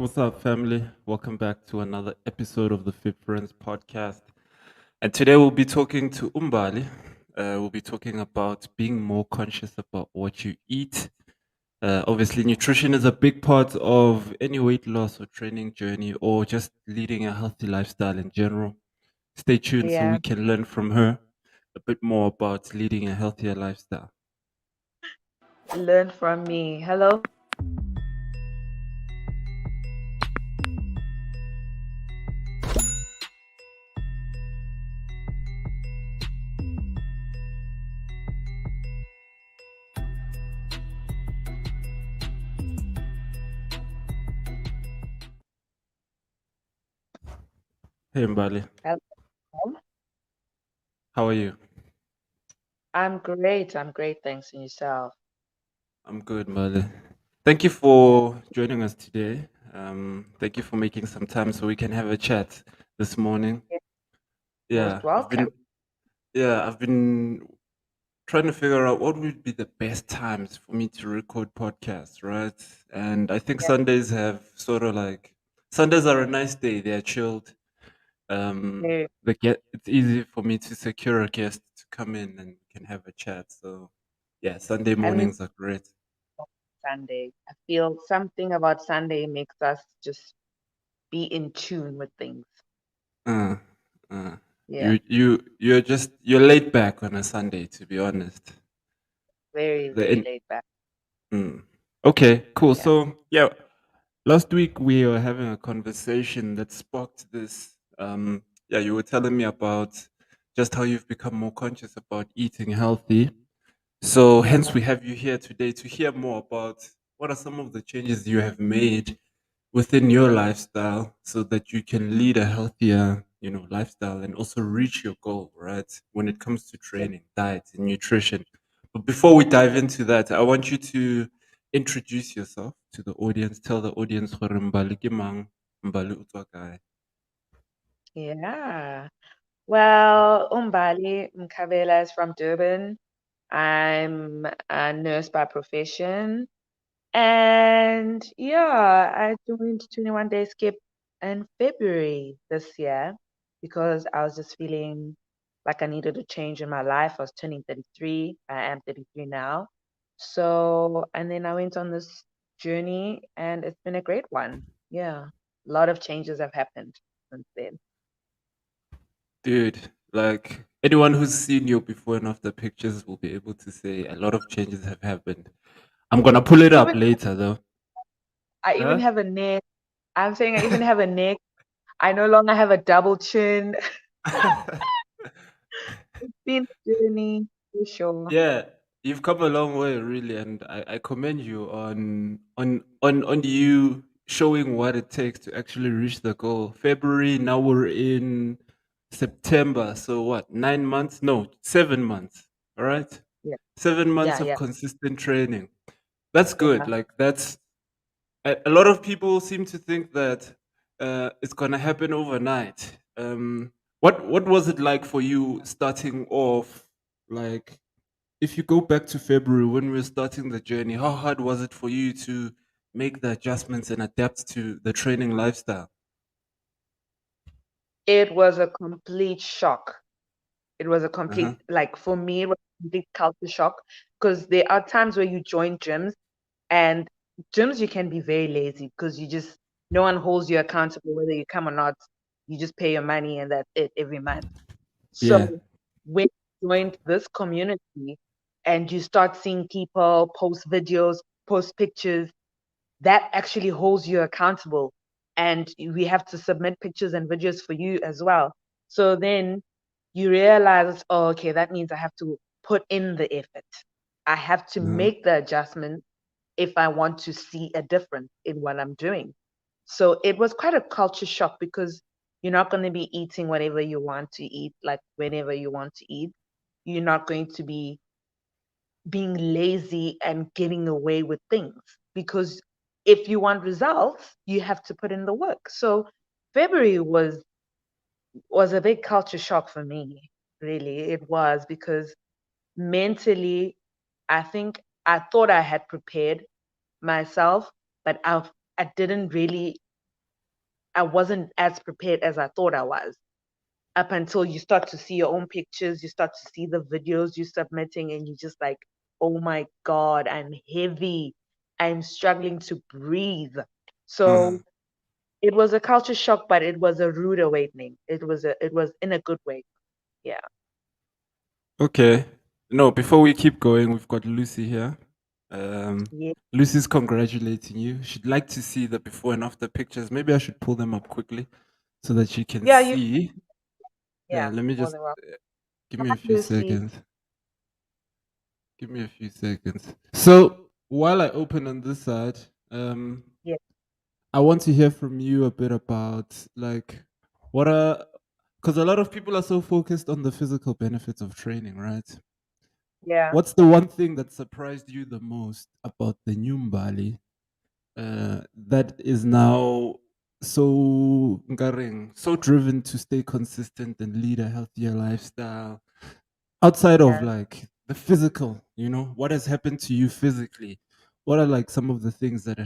What's up, family? Welcome back to another episode of the Fit Friends podcast. And today we'll be talking to Mbali. We'll be talking about being more conscious about what you eat. Obviously, nutrition is a big part of any weight loss or training journey, or just leading a healthy lifestyle in general. Stay tuned so Yeah, we can learn from her a bit more about leading a healthier lifestyle. learn from me. Hello. Hey, Mbali, Hello. how are you? I'm great. I'm great. Thanks and yourself. I'm good, Mbali. Thank you for joining us today. Thank you for making some time so we can have a chat this morning. You're most Yeah, welcome. I've been trying to figure out what would be the best times for me to record podcasts, right? And I think Yeah. Sundays have sort of like Sundays are a nice day. They're chilled. Very It's easy for me to secure a guest to come in and we can have a chat. So yeah, Sunday and me mornings are great. Sunday. I feel something about Sunday makes us just be in tune with things. Uh, uh, Yeah. you're laid back on a Sunday, to be honest. Very, The very in, laid back. mm. Okay, cool. Yeah. So yeah, last week we were having a conversation that sparked this. Yeah, you were telling me about just how you've become more conscious about eating healthy. So hence Yeah. we have you here today to hear more about what are some of the changes you have made within your lifestyle so that you can lead a healthier, lifestyle and also reach your goal, right? When it comes to Yeah. training, diet, and nutrition. But before we dive into that, I want you to introduce yourself to the audience. Tell the audience gore Mbali ke mang, Mbali o tswa kae. Yeah. Well, Umbali Mkhabela is from Durban. I'm a nurse by profession. And yeah, I joined 21 Day Skip in February this year because I was just feeling like I needed a change in my life. I was turning 33. I am 33 now. So, and then I went on this journey and it's been a great one. Yeah, a lot of changes have happened since then. Dude, like anyone who's seen your before and after pictures will be able to say a lot of changes have happened. I'm gonna pull it up Even later though. I even Huh? have a neck. I'm saying I even have a neck. I no longer have a double chin. It's been a journey for sure. Yeah, you've come a long way, really, and I commend you on you showing what it takes to actually reach the goal. February, now we're in September, so what? 9 months? No, 7 months. All right, Yeah, 7 months yeah, of yeah, consistent training. That's good. yeah. Like that's a lot of people seem to think that it's gonna happen overnight. What was it like for you starting off? Like, if you go back to February when we were starting the journey, how hard was it for you to make the adjustments and adapt to the training lifestyle? It was a complete shock. It was a Uh huh. complete, like for me, it was a complete culture shock because there are times where you join gyms and gyms you can be very lazy because you just no one holds you accountable whether you come or not. You just pay your money and that's it every month. So Yeah. when you joined this community and you start seeing people post videos, post pictures, that actually holds you accountable. And we have to submit pictures and videos for you as well. So then you realize, oh, okay, that means I have to put in the effort. I have to Uh-huh. make the adjustment if I want to see a difference in what I'm doing. So it was quite a culture shock because you're not going to be eating whatever you want to eat, like whenever you want to eat. You're not going to be being lazy and getting away with things because if you want results, you have to put in the work. So February was a big culture shock for me. Really, it was because mentally, I think I thought I had prepared myself, but I didn't really. I wasn't as prepared as I thought I was. Up until you start to see your own pictures, you start to see the videos you're submitting, and you're just like, oh my God, I'm heavy. I'm struggling to breathe. Uh-huh. So it was a culture shock, but it was a rude awakening. It was in a good way. Yeah. Okay. No, before we keep going, we've got Lucy here. Um, Yeah. Lucy's congratulating you. She'd like to see the before and after pictures. Maybe I should pull them up quickly so that she can Yeah, you see. yeah, Let me more just than well. give me Hi, a few Lucy. seconds. Give me a few seconds. So while I open on this side, Yeah, I want to hear from you a bit about like what are because a lot of people are so focused on the physical benefits of training, right? yeah, What's the one thing that surprised you the most about the new Mbali that is now so nkareng, so driven to stay consistent and lead a healthier lifestyle outside of yeah, like the physical, what has happened to you physically? What are like some of the things that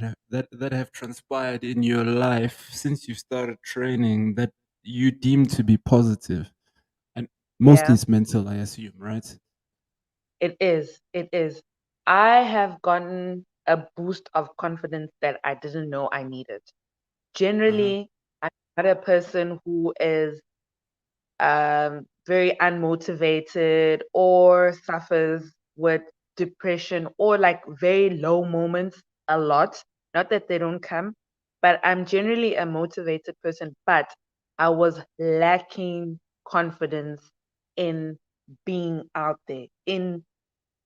have transpired in your life since you started training that you deem to be positive? And mostly yeah. it's mental, I assume, right? It is. It is. I have gotten a boost of confidence that I didn't know I needed. Uh-huh. Generally, I'm not a person who is very unmotivated or suffers with depression or like very low moments a lot. Not that they don't come, but I'm generally a motivated person, but I was lacking confidence in being out there, in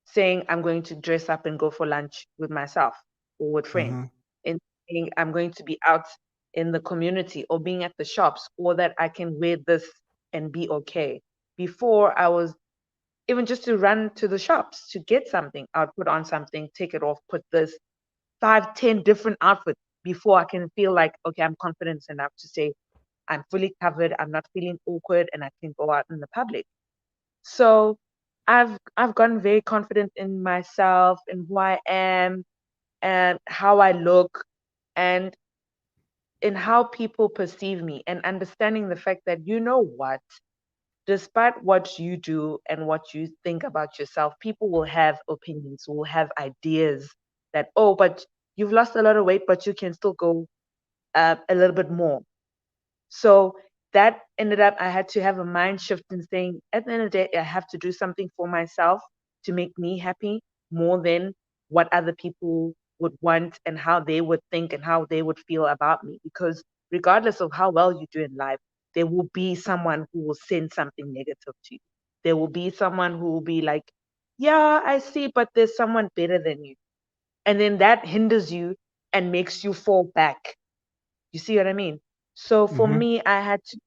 saying I'm going to dress up and go for lunch with myself or with friends, Uh-huh. in saying I'm going to be out in the community or being at the shops or that I can wear this and be okay. Before I was even just to run to the shops to get something, I'd put on something, take it off, put this 5, 10 different outfits before I can feel like, okay, I'm confident enough to say I'm fully covered, I'm not feeling awkward, and I can go out in the public. So I've gotten very confident in myself and who I am and how I look and in how people perceive me and understanding the fact that you know what, despite what you do and what you think about yourself, people will have opinions, will have ideas that, oh, but you've lost a lot of weight, but you can still go a little bit more. So that ended up, I had to have a mind shift in saying, at the end of the day, I have to do something for myself to make me happy more than what other people would want and how they would think and how they would feel about me. Because regardless of how well you do in life, there will be someone who will send something negative to you. There will be someone who will be like, yeah, I see, but there's someone better than you. And then that hinders you and makes you fall back. You see what I mean? So for Mm-hmm. me, I had to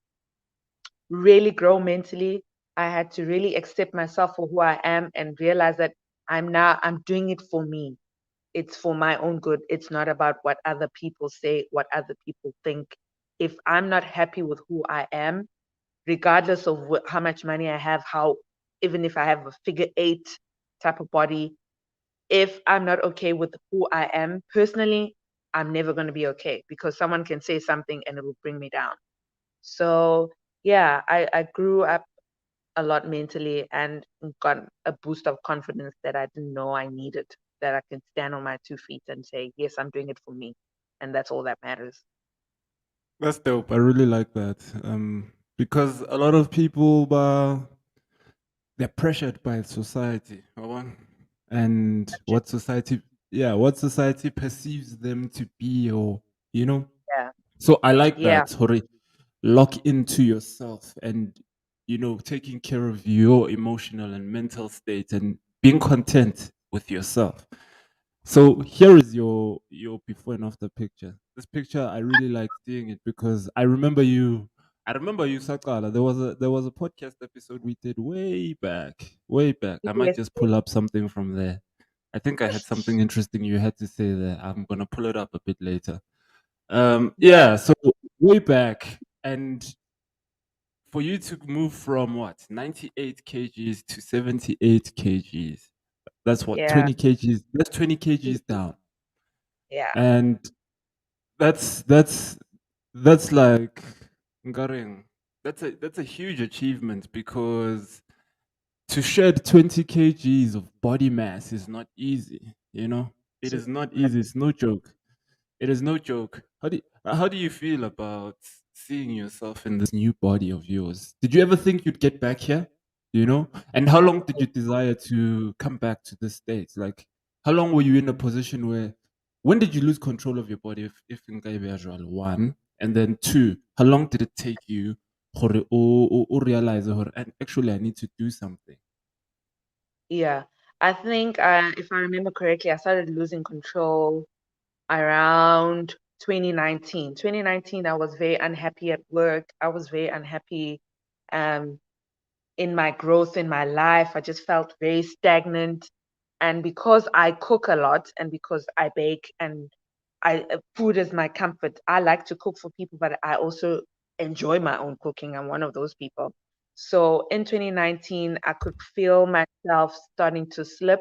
really grow mentally. I had to really accept myself for who I am and realize that I'm doing it for me. It's for my own good. It's not about what other people say, what other people think. If I'm not happy with who I am, regardless of how much money I have, how even if I have a figure eight type of body, if I'm not okay with who I am personally, I'm never going to be okay because someone can say something and it will bring me down. So yeah, I grew up a lot mentally and got a boost of confidence that I didn't know I needed, that I can stand on my 2 feet and say, yes, I'm doing it for me. And that's all that matters. That's dope. I really like that. Because a lot of people they're pressured by society, and Ju- what society perceives them to be, or you know. Yeah, So I like yeah, that. Hori, lock into yourself and taking care of your emotional and mental state and being content with yourself. So here is your before and after picture. This picture I really like seeing it because I remember you, Sakala. There was a podcast episode we did way back, way back. I might yes, just pull up something from there. I think I had something interesting you had to say there. I'm gonna pull it up a bit later. yeah, Yeah. So way back, and for you to move from what 98 kgs to 78 kgs, that's what yeah, 20 kgs. That's 20 kgs down, yeah, and that's That's like Ngareng. That's a huge achievement because to shed 20 kgs of body mass is not easy, you know? It So, is not no, easy. It's no joke. It is no joke. How do you feel about seeing yourself in this new body of yours? Did you ever think you'd get back here? You know? And how long did you desire to come back to this state? Like, how long were you in a position where when did you lose control of your body if in Kaibeajal, one? And then two, how long did it take you gore o realize gore, and actually I need to do something? yeah. I think if I remember correctly, I started losing control around 2019. 2019, I was very unhappy at work. I was very unhappy um, in my growth in my life. I just felt very stagnant. And because I cook a lot and because I bake and food is my comfort, I like to cook for people, but I also enjoy my own cooking. I'm one of those people. So in 2019, I could feel myself starting to slip.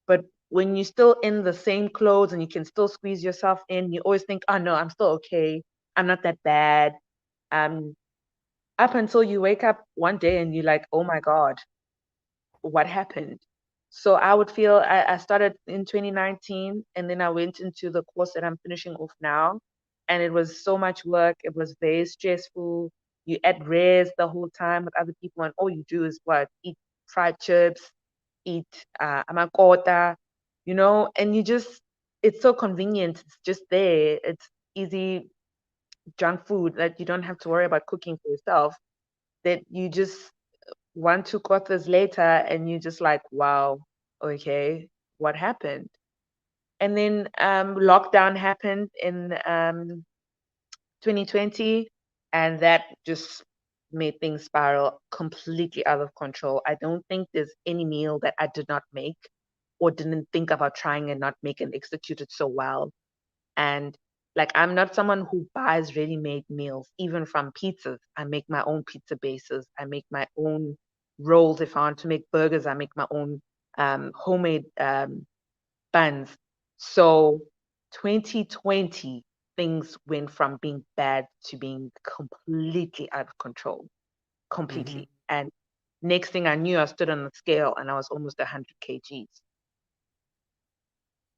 But when you're still in the same clothes and you can still squeeze yourself in, you always think, oh no, I'm still okay. I'm not that bad. Um, up until you wake up one day and you're like, oh my God, what happened? So I would feel I started in 2019 and then I went into the course that I'm finishing off now. And it was so much work. It was very stressful. You at res the whole time with other people, and all you do is what? Eat fried chips, eat amakota, and you just, it's so convenient. It's just there. It's easy junk food that you don't have to worry about cooking for yourself. That you just 1, 2 quarters later, and you're just like, wow, okay, what happened? And then lockdown happened in 2020, and that just made things spiral completely out of control. I don't think there's any meal that I did not make or didn't think about trying and not make and execute it so well. And like, I'm not someone who buys ready-made meals, even from pizzas. I make my own pizza bases. I make my own rolls. If I want to make burgers, I make my own homemade buns. So 2020, things went from being bad to being completely out of control, Hmm. completely. And next thing I knew, I stood on the scale and I was almost 100 kgs.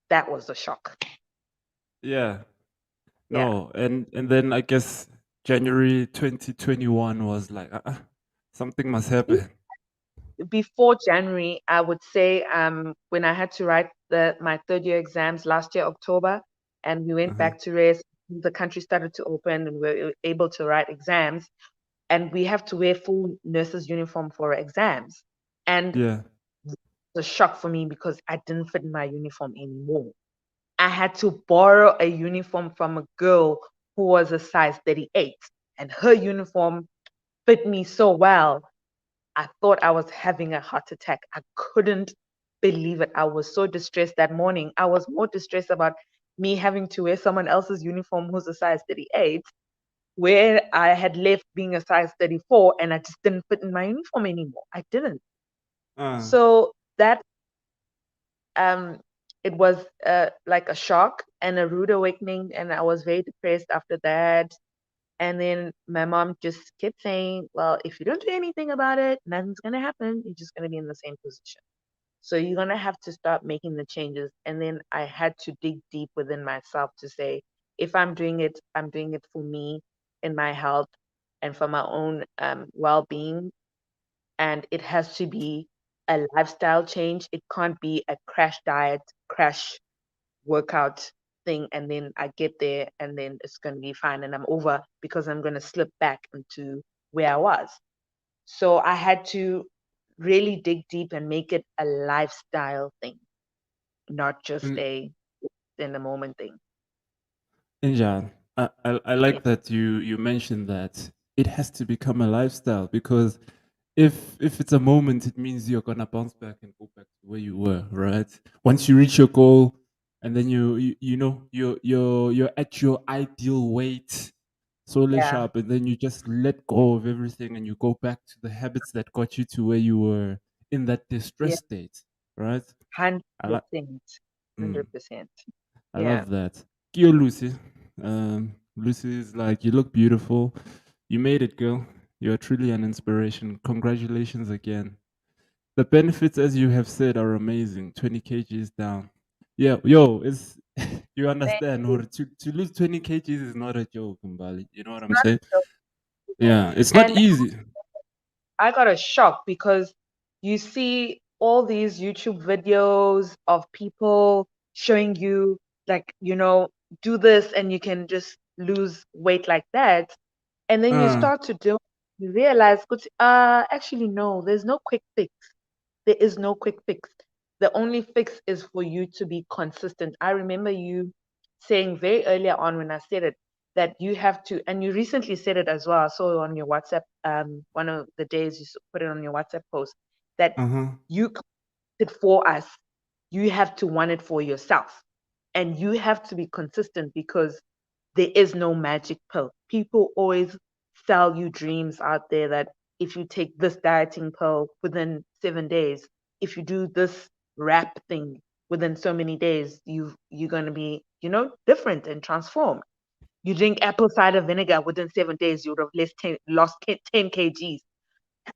That was a shock. Yeah. Yeah. No, and then I guess January 2021 was like, something must happen. Before January, I would say when I had to write my third year exams last year, October, and we went Uh-huh. back to race, the country started to open and we were able to write exams. And we have to wear full nurses' uniform for exams. And Yeah. the shock for me because I didn't fit in my uniform anymore. I had to borrow a uniform from a girl who was a size 38, and her uniform fit me so well. I thought I was having a heart attack. I couldn't believe it. I was so distressed that morning. I was more distressed about me having to wear someone else's uniform who's a size 38, where I had left being a size 34 and I just didn't fit in my uniform anymore. I didn't. Uh, So that um it was like a shock and a rude awakening, and I was very depressed after that. And then my mom just kept saying, well, if you don't do anything about it, nothing's going to happen. You're just going to be in the same position. So you're going to have to start making the changes. And then I had to dig deep within myself to say, if I'm doing it, I'm doing it for me and my health and for my own well being. And it has to be a lifestyle change. It can't be a crash diet, crash workout thing, and then I get there and then it's going to be fine and I'm over because I'm going to slip back into where I was. So I had to really dig deep and make it a lifestyle thing, not just and, a in the moment thing. and Jan, I Yeah. like that you mentioned that it has to become a lifestyle because if it's a moment, it means you're gonna bounce back and go back to where you were, right? Once you reach your goal, and then you know you're at your ideal weight, so less Yeah. sharp, and then you just let go of everything and you go back to the habits that got you to where you were in that Yeah. distress state, right? I like. 100%. Mm, 100%. I Yeah. love that. Kyo Lucy. Lucy is like, you look beautiful. You made it, girl. You're truly an inspiration. Congratulations again. The benefits, as you have said, are amazing. 20 kgs down. Yeah, yo, it's you Thank understand, you. or to lose 20 kgs is not a joke, Mbali. You know what It's I'm not saying? so simple. Yeah, it's not And easy. I got a shock because you see all these YouTube videos of people showing you, like, do this and you can just lose weight like that. And then you Uh, start to do, you realize, actually, no, there's no quick fix. There is no quick fix. The only fix is for you to be consistent. I remember you saying very earlier on when I said it that you have to, and you recently said it as well. I saw it on your WhatsApp, one of the days you put it on your WhatsApp post, that uh-huh. you create it for us. You have to want it for yourself. And you have to be consistent because there is no magic pill. People always sell you dreams out there that if you take this dieting pill within 7 days, if you do this wrap thing within so many days, you're gonna be, different and transformed. You drink apple cider vinegar within 7 days, you would have lost 10 kgs.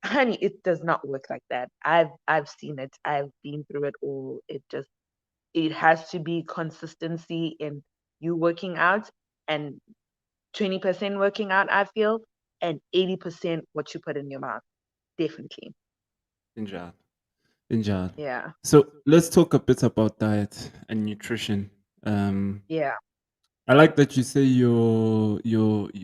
Honey, it does not work like that. I've seen it. I've been through it all. It has to be consistency in you working out, and 20% working out, I feel, and 80% what you put in your mouth. Definitely. Injad. Injad. Yeah. So let's talk a bit about diet and nutrition. Um, Yeah. I like that you say you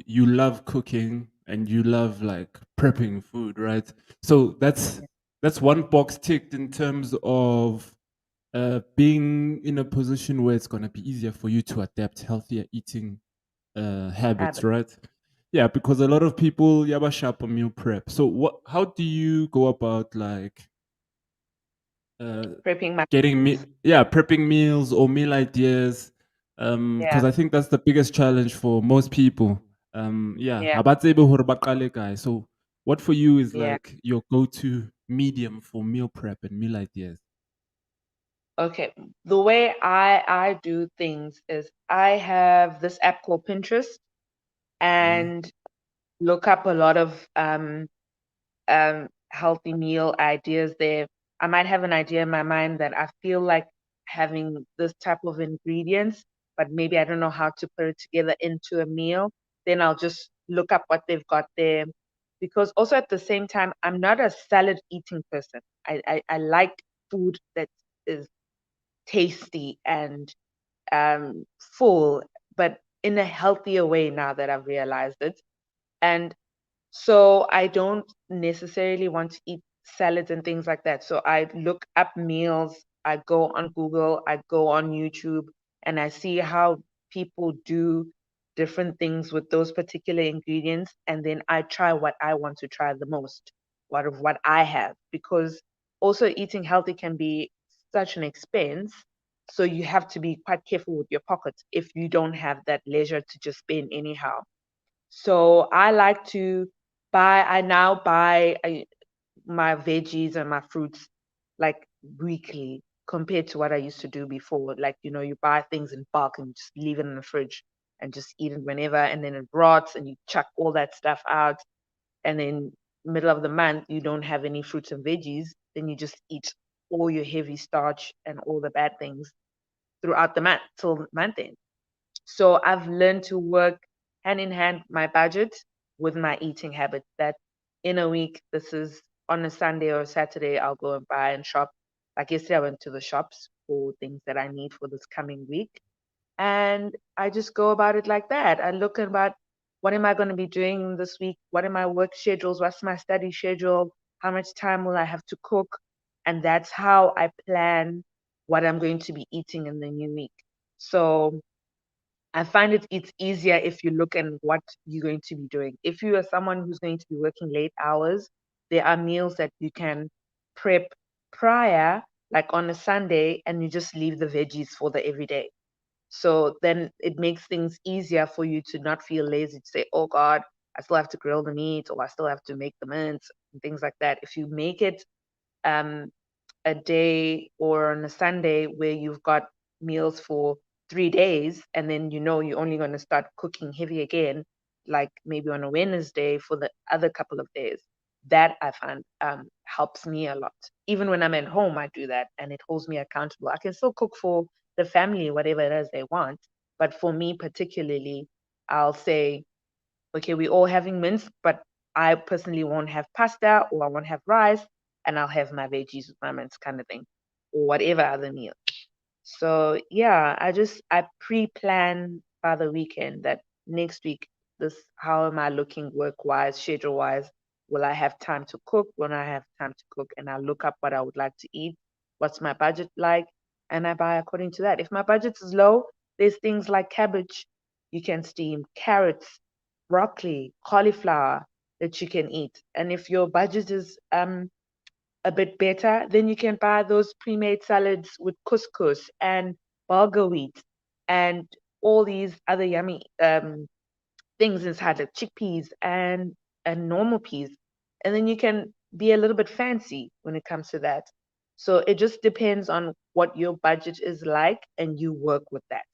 love cooking and you love like prepping food, right? So that's one box ticked in terms of being in a position where it's gonna be easier for you to adapt healthier eating habits, Habit. right? Yeah, because a lot of people yaba sharp on meal prep. So what? How do you go about like uh, Prepping my getting meals. me yeah prepping meals or meal ideas Yeah. because I think that's the biggest challenge for most people. Yeah, Yeah. abatsebe hore ba qale kae. So what for you is Yeah. like your go-to medium for meal prep and meal ideas? Okay. The way I do things is I have this app called Pinterest Uh-huh. and look up a lot of healthy meal ideas there. I might have an idea in my mind that I feel like having this type of ingredients, but maybe I don't know how to put it together into a meal. Then I'll just look up what they've got there. Because also at the same time, I'm not a salad eating person. I like food that is tasty and full, but in a healthier way now that I've realized it. And so I don't necessarily want to eat salads and things like that. So I look up meals, I go on Google, I go on YouTube, and I see how people do different things with those particular ingredients. And then I try what I want to try the most out of what I have. Because also eating healthy can be such an expense. So you have to be quite careful with your pockets if you don't have that leisure to just spend anyhow. So I like to I now buy my veggies and my fruits like weekly compared to what I used to do before. Like, you buy things in bulk and just leave it in the fridge and just eat it whenever, and then it rots and you chuck all that stuff out. And then middle of the month, you don't have any fruits and veggies, then you just eat all your heavy starch and all the bad things throughout the month till month end. So I've learned to work hand in hand my budget with my eating habits. That in a week, this is on a Sunday or a Saturday, I'll go and buy and shop. Like yesterday, I went to the shops for things that I need for this coming week. And I just go about it like that. I look about what am I going to be doing this week? What are my work schedules? What's my study schedule? How much time will I have to cook? And that's how I plan what I'm going to be eating in the new week. So I find it's easier if you look at what you're going to be doing. If you are someone who's going to be working late hours, there are meals that you can prep prior, like on a Sunday, and you just leave the veggies for the everyday. So then it makes things easier for you to not feel lazy to say, oh God, I still have to grill the meat or I still have to make the mince and things like that. If you make it um, a day or on a Sunday where you've got meals for 3 days, and then you're only going to start cooking heavy again, like maybe on a Wednesday for the other couple of days. That I find helps me a lot. Even when I'm at home, I do that, and it holds me accountable. I can still cook for the family, whatever it is they want, but for me particularly, I'll say, okay, we're all having mince, but I personally won't have pasta, or I won't have rice, and I'll have my veggies with my mince kind of thing, or whatever other meal. So yeah, I pre-plan by the weekend that next week, this how am I looking work wise, schedule wise? Will I have time to cook? When I have time to cook, and I look up what I would like to eat, what's my budget like, and I buy according to that. If my budget is low, there's things like cabbage you can steam, carrots, broccoli, cauliflower that you can eat. And if your budget is a bit better, then you can buy those pre-made salads with couscous and bulgur wheat and all these other yummy things inside, like chickpeas and normal peas. And then you can be a little bit fancy when it comes to that. So it just depends on what your budget is like, and you work with that.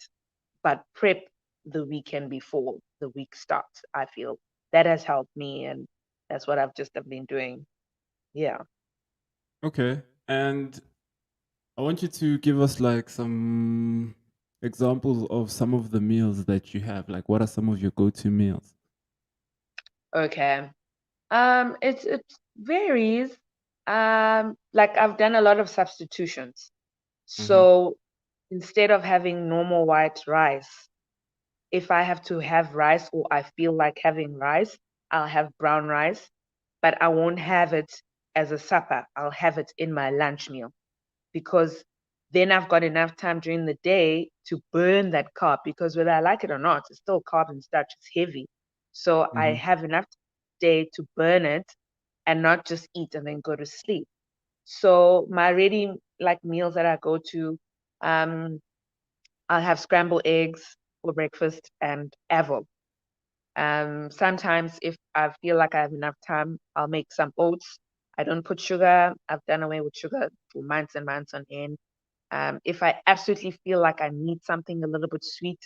But prep the weekend before the week starts. I feel that has helped me, and that's what I've just have been doing. Yeah. Okay. And I want you to give us like some examples of some of the meals that you have. Like, what are some of your go-to meals? Okay. It varies. Like I've done a lot of substitutions. Mm-hmm. So instead of having normal white rice, if I have to have rice or I feel like having rice, I'll have brown rice, but I won't have it as a supper. I'll have it in my lunch meal, because then I've got enough time during the day to burn that carb, because whether I like it or not, it's still carb and starch. It's heavy. So I Mm-hmm. have enough day to burn it and not just eat and then go to sleep. So my ready like meals that I go to, um, I'll have scrambled eggs for breakfast and avo. Sometimes if I feel like I have enough time, I'll make some oats. I don't put sugar. I've done away with sugar for months and months on end. If I absolutely feel like I need something a little bit sweet,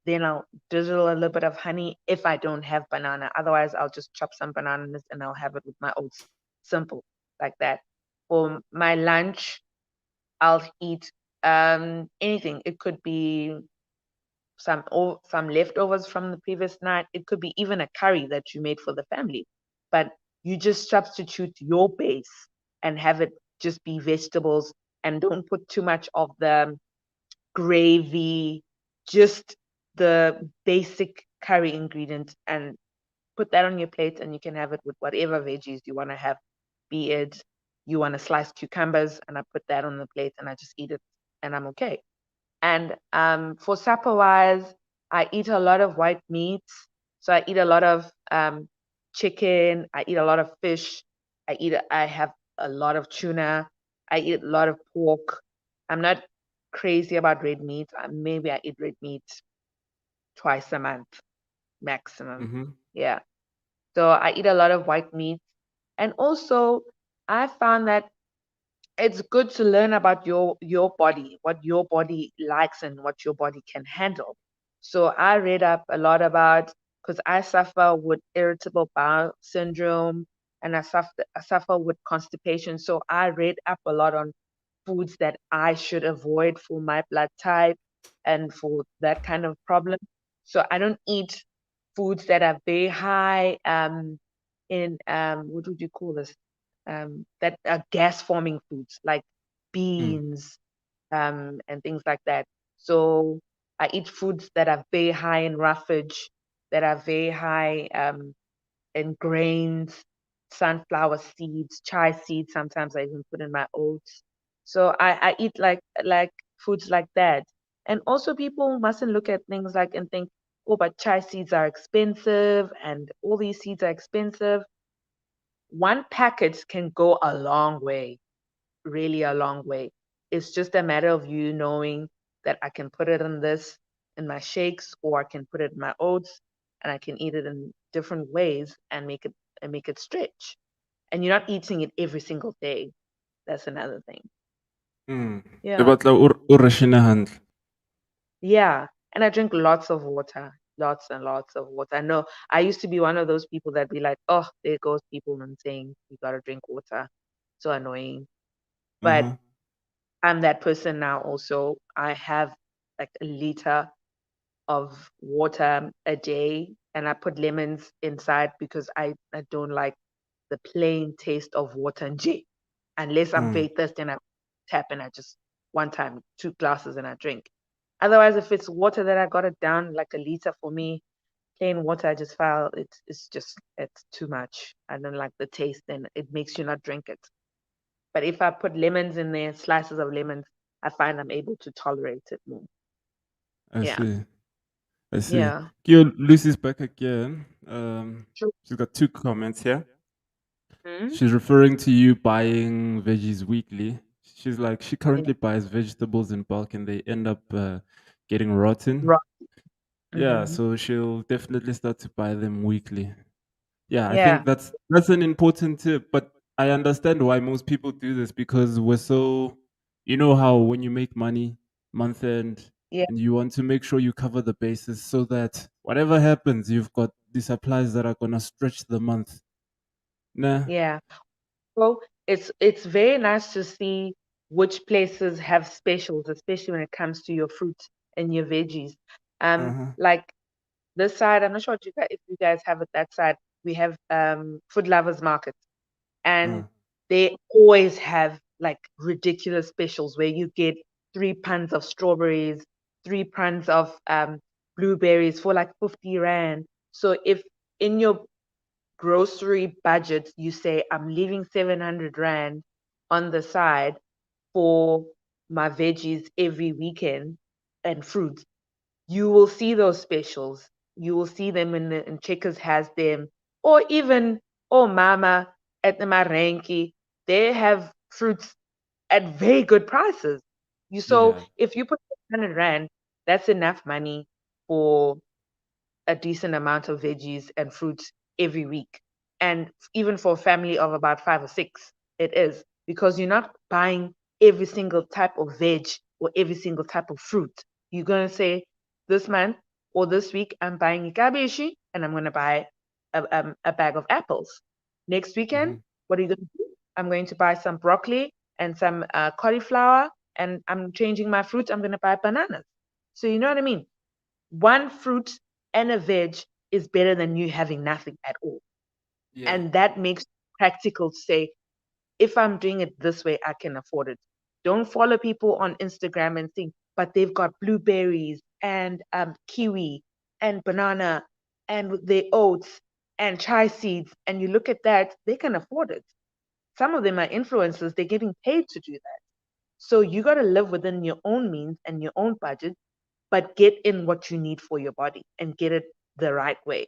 then I'll drizzle a little bit of honey if I don't have banana. Otherwise, I'll just chop some bananas and I'll have it with my oats. Simple, like that. For my lunch, I'll eat anything. It could be some leftovers from the previous night. It could be even a curry that you made for the family. But you just substitute your base and have it just be vegetables, and don't put too much of the gravy, just the basic curry ingredient, and put that on your plate, and you can have it with whatever veggies you want to have. Be it you want to slice cucumbers, and I put that on the plate and I just eat it, and I'm okay. And for supper wise, I eat a lot of white meats. So I eat a lot of chicken. I eat a lot of fish. I have a lot of tuna. I eat a lot of pork. I'm not crazy about red meat. Maybe I eat red meat twice a month maximum. Mm-hmm. Yeah. So I eat a lot of white meat. And also, I found that it's good to learn about your body, what your body likes and what your body can handle. So I read up a lot about, because I suffer with irritable bowel syndrome, and I suffer with constipation. So I read up a lot on foods that I should avoid for my blood type and for that kind of problem. So I don't eat foods that are very high in what would you call this? That are gas forming foods like Mm. beans and things like that. So I eat foods that are very high in roughage, that are very high in grains, sunflower seeds, chai seeds. Sometimes I even put in my oats. So I eat like foods like that. And also people mustn't look at things like and think, oh, but chai seeds are expensive and all these seeds are expensive. One packet can go a long way, really a long way. It's just a matter of you knowing that I can put it in this in my shakes, or I can put it in my oats, and I can eat it in different ways and make it stretch. And you're not eating it every single day. That's another thing. Mm. Yeah. But like, ur- urashina handle. Yeah. And I drink lots of water, lots and lots of water. I know I used to be one of those people that be like, oh, there goes people and saying you gotta drink water. So annoying. But Uh-huh. I'm that person now also. I have like a liter of water a day and I put lemons inside because I don't like the plain taste of water and J. Unless I'm Uh, very thirsty and I tap and I just one time 2 glasses and I drink. Otherwise, if it's water that I got it down like a liter for me, plain water, I just feel it's too much. I don't like the taste and it makes you not drink it. But if I put lemons in there, slices of lemons, I find I'm able to tolerate it more. I Yeah. see. I see. Yeah. Lucy's back again. True. She's got two comments here. Mhm. She's referring to you buying veggies weekly. She's like, she Yeah. currently buys vegetables in bulk and they end up getting rotten. Right. Yeah, Hmm. so she'll definitely start to buy them weekly. Yeah, I think Yeah. that's an important tip, but I understand why most people do this because we're so, you know how when you make money month end Yeah. and you want to make sure you cover the bases so that whatever happens, you've got the supplies that are gonna stretch the month. Nah. Yeah. Well, it's very nice to see which places have specials, especially when it comes to your fruits and your veggies. Uh-huh. Like this side, I'm not sure what if you guys have it that side. We have food lovers market, and Uh, they always have like ridiculous specials where you get 3 puns of strawberries, 3 puns of blueberries for like 50 rand. So if in your grocery budget you say I'm leaving 700 rand on the side for my veggies every weekend and fruits, you will see those specials. You will see them in Checkers has them, or even oh Mama at the Marenki. They have fruits at very good prices. You so yeah, if you put 100 rand, that's enough money for a decent amount of veggies and fruits every week. And even for a family of about 5 or 6, it is because you're not buying every single type of veg or every single type of fruit. You're going to say, this month or this week, I'm buying ikabeshi and I'm going to buy a bag of apples. Next weekend, hmm, what are you going to do? I'm going to buy some broccoli and some cauliflower, and I'm changing my fruit. I'm going to buy bananas. So, you know what I mean? One fruit and a veg is better than you having nothing at all. yeah. And that makes it practical to say, if I'm doing it this way, I can afford it. Don't follow people on Instagram and think, but they've got blueberries and kiwi and banana and their oats and chai seeds. And you look at that, they can afford it. Some of them are influencers, they're getting paid to do that. So you got to live within your own means and your own budget, but get in what you need for your body and get it the right way.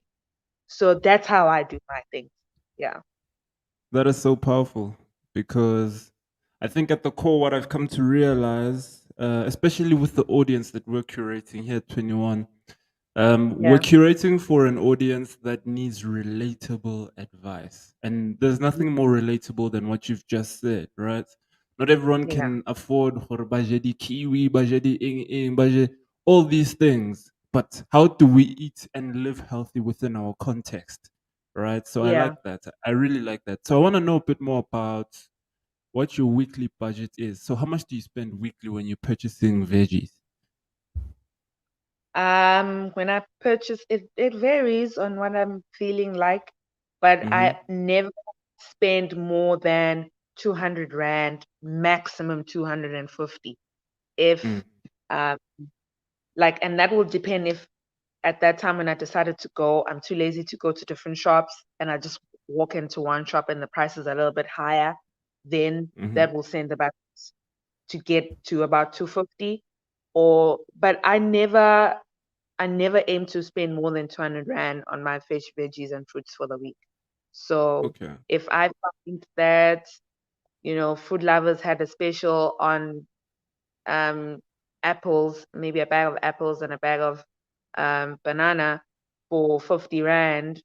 So that's how I do my things. Yeah. That is so powerful because I think at the core, what I've come to realize, especially with the audience that we're curating here at 21, we're Yeah. curating for an audience that needs relatable advice. And there's nothing more relatable than what you've just said, right? Not everyone Yeah. can afford hore baje di kiwi, baje di baje all these things. But how do we eat and live healthy within our context? Right. So I Yeah. like that. I really like that. So I want to know a bit more about what your weekly budget is. So how much do you spend weekly when you're purchasing veggies? When I purchase it, it varies on what I'm feeling like, but Mm-hmm. I never spend more than 200 rand, maximum 250. Mm, If um like, and that will depend if at that time when I decided to go, I'm too lazy to go to different shops and I just walk into one shop and the price is a little bit higher, then mm-hmm. that will send the balance to get to about 250. Or but I never aim to spend more than 200 rand on my fish, veggies and fruits for the week. So Okay. if I find that, Food Lovers had a special on um, apples, maybe a bag of apples and a bag of banana for 50 rand,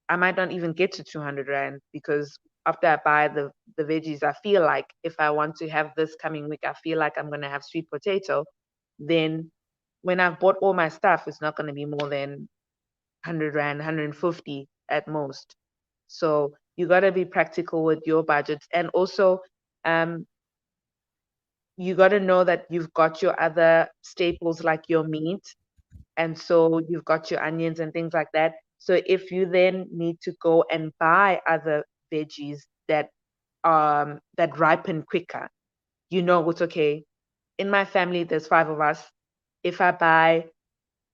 I might not even get to 200 rand because after I buy the veggies, I feel like if I want to have this coming week, I feel like I'm going to have sweet potato, then when I've bought all my stuff, it's not going to be more than 100 Rand, 150 at most. So you got to be practical with your budgets. And also, um, you got to know that you've got your other staples like your meat. And so you've got your onions and things like that. So if you then need to go and buy other veggies that ripen quicker, you know it's okay. In my family, there's 5 of us. If I buy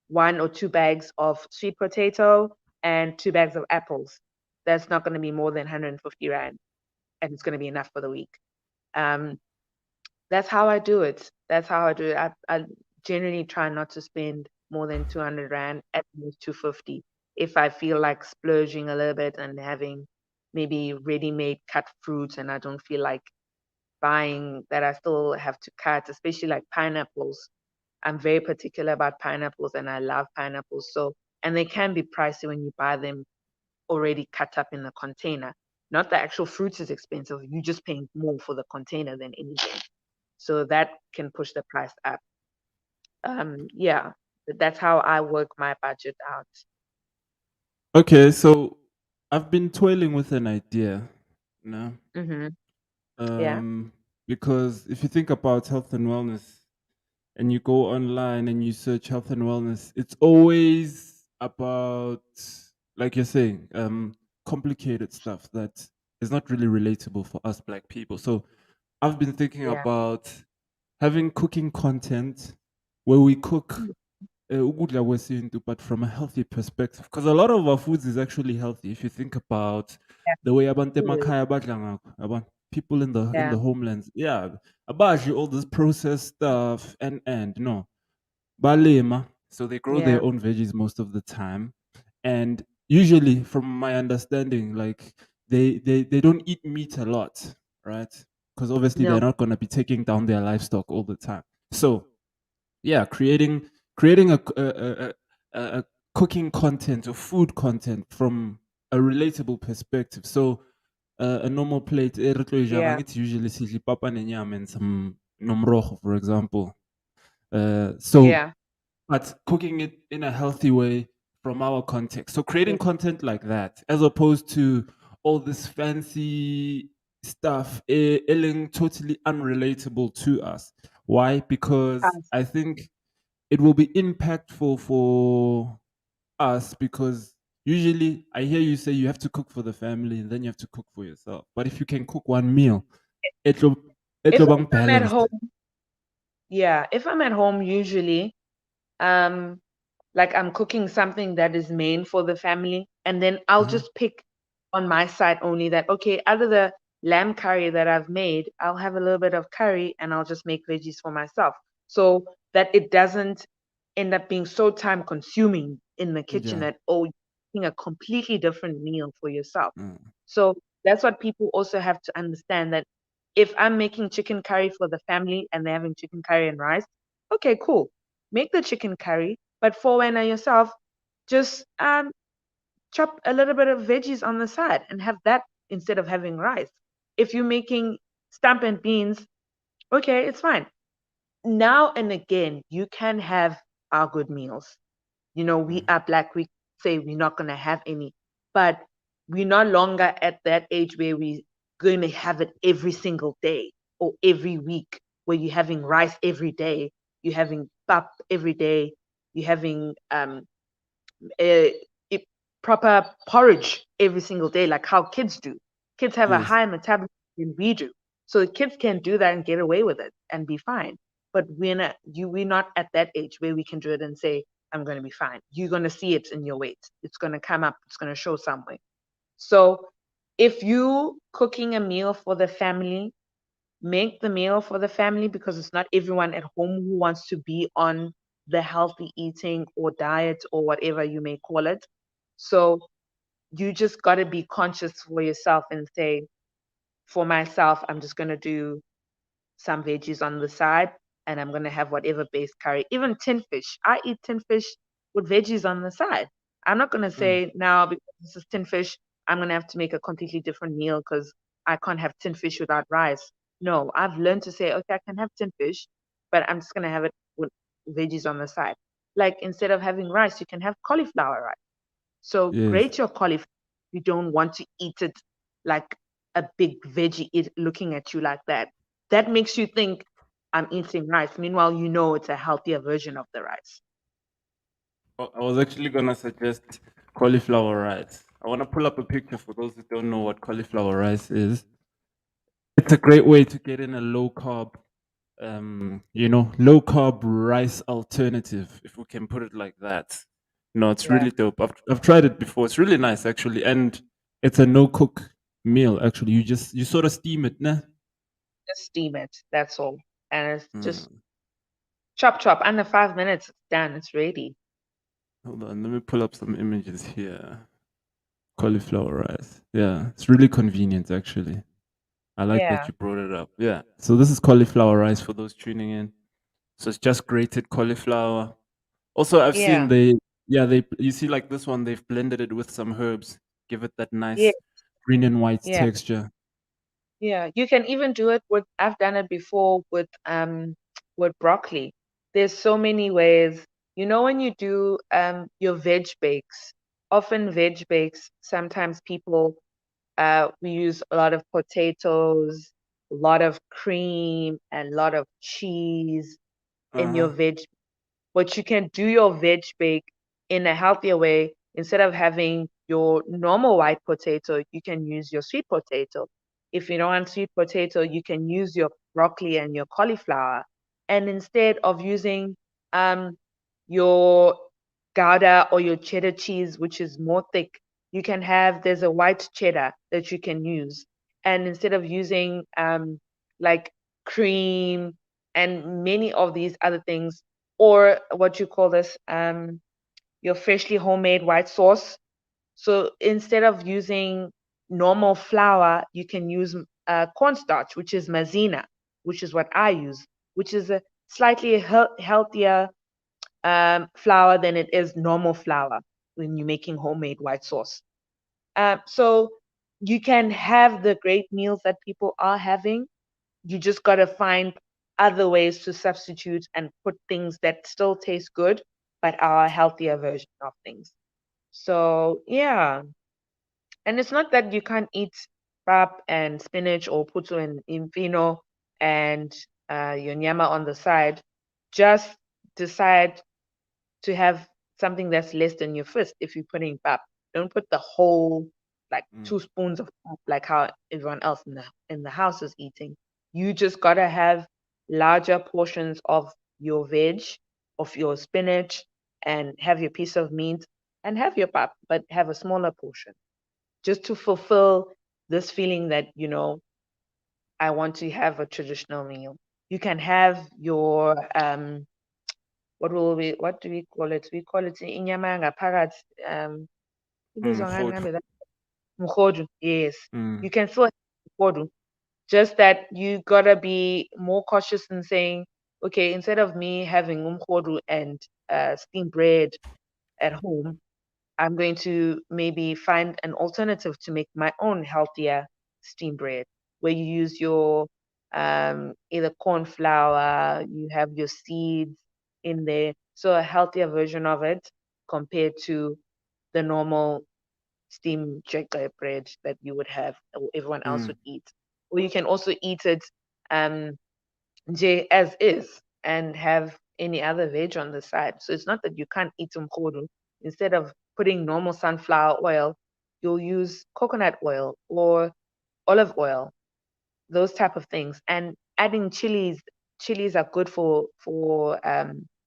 1 or 2 bags of sweet potato and 2 bags of apples, that's not going to be more than 150 Rand, and it's going to be enough for the week. Um, that's how I do it. That's how I do it. I generally try not to spend more than 200 Rand, at least 250. If I feel like splurging a little bit and having maybe ready-made cut fruits and I don't feel like buying that I still have to cut, especially like pineapples. I'm very particular about pineapples and I love pineapples. So, and they can be pricey when you buy them already cut up in the container. Not the actual fruits is expensive. You're just paying more for the container than anything. So that can push the price up. Yeah, but that's how I work my budget out. Okay, so I've been toiling with an idea, you know, Mm-hmm. Yeah, um, because if you think about health and wellness, and you go online and you search health and wellness, it's always about, like you're saying, complicated stuff that is not really relatable for us black people. So I've been thinking yeah, about having cooking content where we cook mm, ukudla kwesintu, but from a healthy perspective. Because a lot of our foods is actually healthy. If you think about yeah, the way abantu absolutely. emakhaya badla ngakho, yabona? People in Yeah, the homelands, yeah, abadli all this processed stuff and no, balima. So they grow their yeah, own veggies most of the time, and usually, from my understanding, like they don't eat meat a lot, right? Because obviously they're no, not gonna be taking down their livestock all the time. So yeah, creating a cooking content or food content from a relatable perspective. So a normal plate, yeah, it's usually sidla ipapa nenyama and some nomrogo, for example. So yeah, but cooking it in a healthy way from our context. So yeah, creating content like that, as opposed to all this fancy stuff, totally unrelatable to us. Why? Because us. I think it will be impactful for us because usually I hear you say you have to cook for the family and then you have to cook for yourself. But if you can cook one meal, it'll If it'll be I'm at balanced. home, yeah, if I'm at home, usually, um, like I'm cooking something that is main for the family, and then I'll Uh-huh. just pick on my side only that, okay, out of the lamb curry that I've made, I'll have a little bit of curry and I'll just make veggies for myself. So that it doesn't end up being so time consuming in the kitchen Yeah. that, oh, you're making a completely different meal for yourself. Mm. So that's what people also have to understand, that if I'm making chicken curry for the family and they're having chicken curry and rice, okay, cool. Make the chicken curry, but for when yourself, just chop a little bit of veggies on the side and have that instead of having rice. If you're making stamp and beans, okay, it's fine. Now and again, you can have our good meals. You know, we Mm. are black, we say we're not going to have any, but we're no longer at that age where we're going to have it every single day or every week, where you're having rice every day, you're having pap every day, you're having uh, it, proper porridge every single day, like how kids do. Kids have a Yes. higher metabolism than we do, so the kids can do that and get away with it and be fine. But we're not at that age where we can do it and say, "I'm going to be fine." You're going to see it in your weight. It's going to come up. It's going to show somewhere. So, if you cooking a meal for the family, make the meal for the family, because it's not everyone at home who wants to be on the healthy eating or diet or whatever you may call it. So you just got to be conscious for yourself and say, for myself, I'm just going to do some veggies on the side and I'm going to have whatever base curry. Even tin fish. I eat tin fish with veggies on the side. I'm not going to Mm. say now, because this is tin fish, I'm going to have to make a completely different meal because I can't have tin fish without rice. No, I've learned to say, okay, I can have tin fish, but I'm just going to have it with veggies on the side. Like instead of having rice, you can have cauliflower rice. So Yes. grate your cauliflower. You don't want to eat it like a big veggie looking at you like that. That makes you think I'm eating rice. Meanwhile, you know it's a healthier version of the rice. I was actually gonna suggest cauliflower rice. I want to pull up a picture for those who don't know what cauliflower rice is. It's a great way to get in a low carb, low carb rice alternative, if we can put it like that. No, it's Yeah, really dope. I've tried it before. It's really nice actually, and it's a no cook meal. Actually, you sort of steam it, nah? just steam it. That's all. And it's just Mm. chop chop. Under 5 minutes, it's done. It's ready. Hold on, let me pull up some images here. Cauliflower rice. Yeah, it's really convenient actually. I like that Yeah, you brought it up. Yeah. So this is cauliflower rice for those tuning in. So it's just grated cauliflower. Also, I've seen yeah, they you see like this one, they've blended it with some herbs, give it that yeah, nice green and white yeah. texture. Yeah, you can even do it with, I've done it before with broccoli. There's so many ways. You know when you do your veg bakes, often veg bakes, sometimes people we use a lot of potatoes, a lot of cream, and a lot of cheese in your Uh-huh. veg, but you can do your veg bake in a healthier way. Instead of having your normal white potato, you can use your sweet potato. If you don't want sweet potato, you can use your broccoli and your cauliflower. And instead of using um, your Gouda or your cheddar cheese, which is more thick, there's a white cheddar that you can use. And instead of using like cream and many of these other things, or what you call this, your freshly homemade white sauce. So instead of using normal flour, you can use cornstarch, which is maizena, which is what I use, which is a slightly healthier flour than it is normal flour when you're making homemade white sauce. So you can have the great meals that people are having. You just got to find other ways to substitute and put things that still taste good, but are a healthier version of things. So, yeah. And it's not that you can't eat pap and spinach or putu and infino and your nyama on the side. Just decide to have something that's less than your fist if you're putting pap. Don't put the whole like Mm. 2 spoons of pap like how everyone else in the house is eating. You just gotta have larger portions of your veg, of your spinach, and have your piece of meat and have your pap, but have a smaller portion. Just to fulfill this feeling that, I want to have a traditional meal. You can have your what do we call it? We call it inyama yangaphakathi. Mm, Ibizwa ngani goto. ngabe that? Mkhodu. Yes. Mm. You can still have mkhodu. Just that you gotta be more cautious in saying, okay, instead of me having umkhodu and steamed bread at home, I'm going to maybe find an alternative to make my own healthier steamed bread, where you use your either corn flour, you have your seeds in there, so a healthier version of it compared to the normal steamed bread that you would have or everyone else Mm. would eat. Or you can also eat it um, as is and have any other veg on the side. So it's not that you can't eat mkhodu. Instead of putting normal sunflower oil, you'll use coconut oil or olive oil, those type of things. And adding chilies, chilies are good for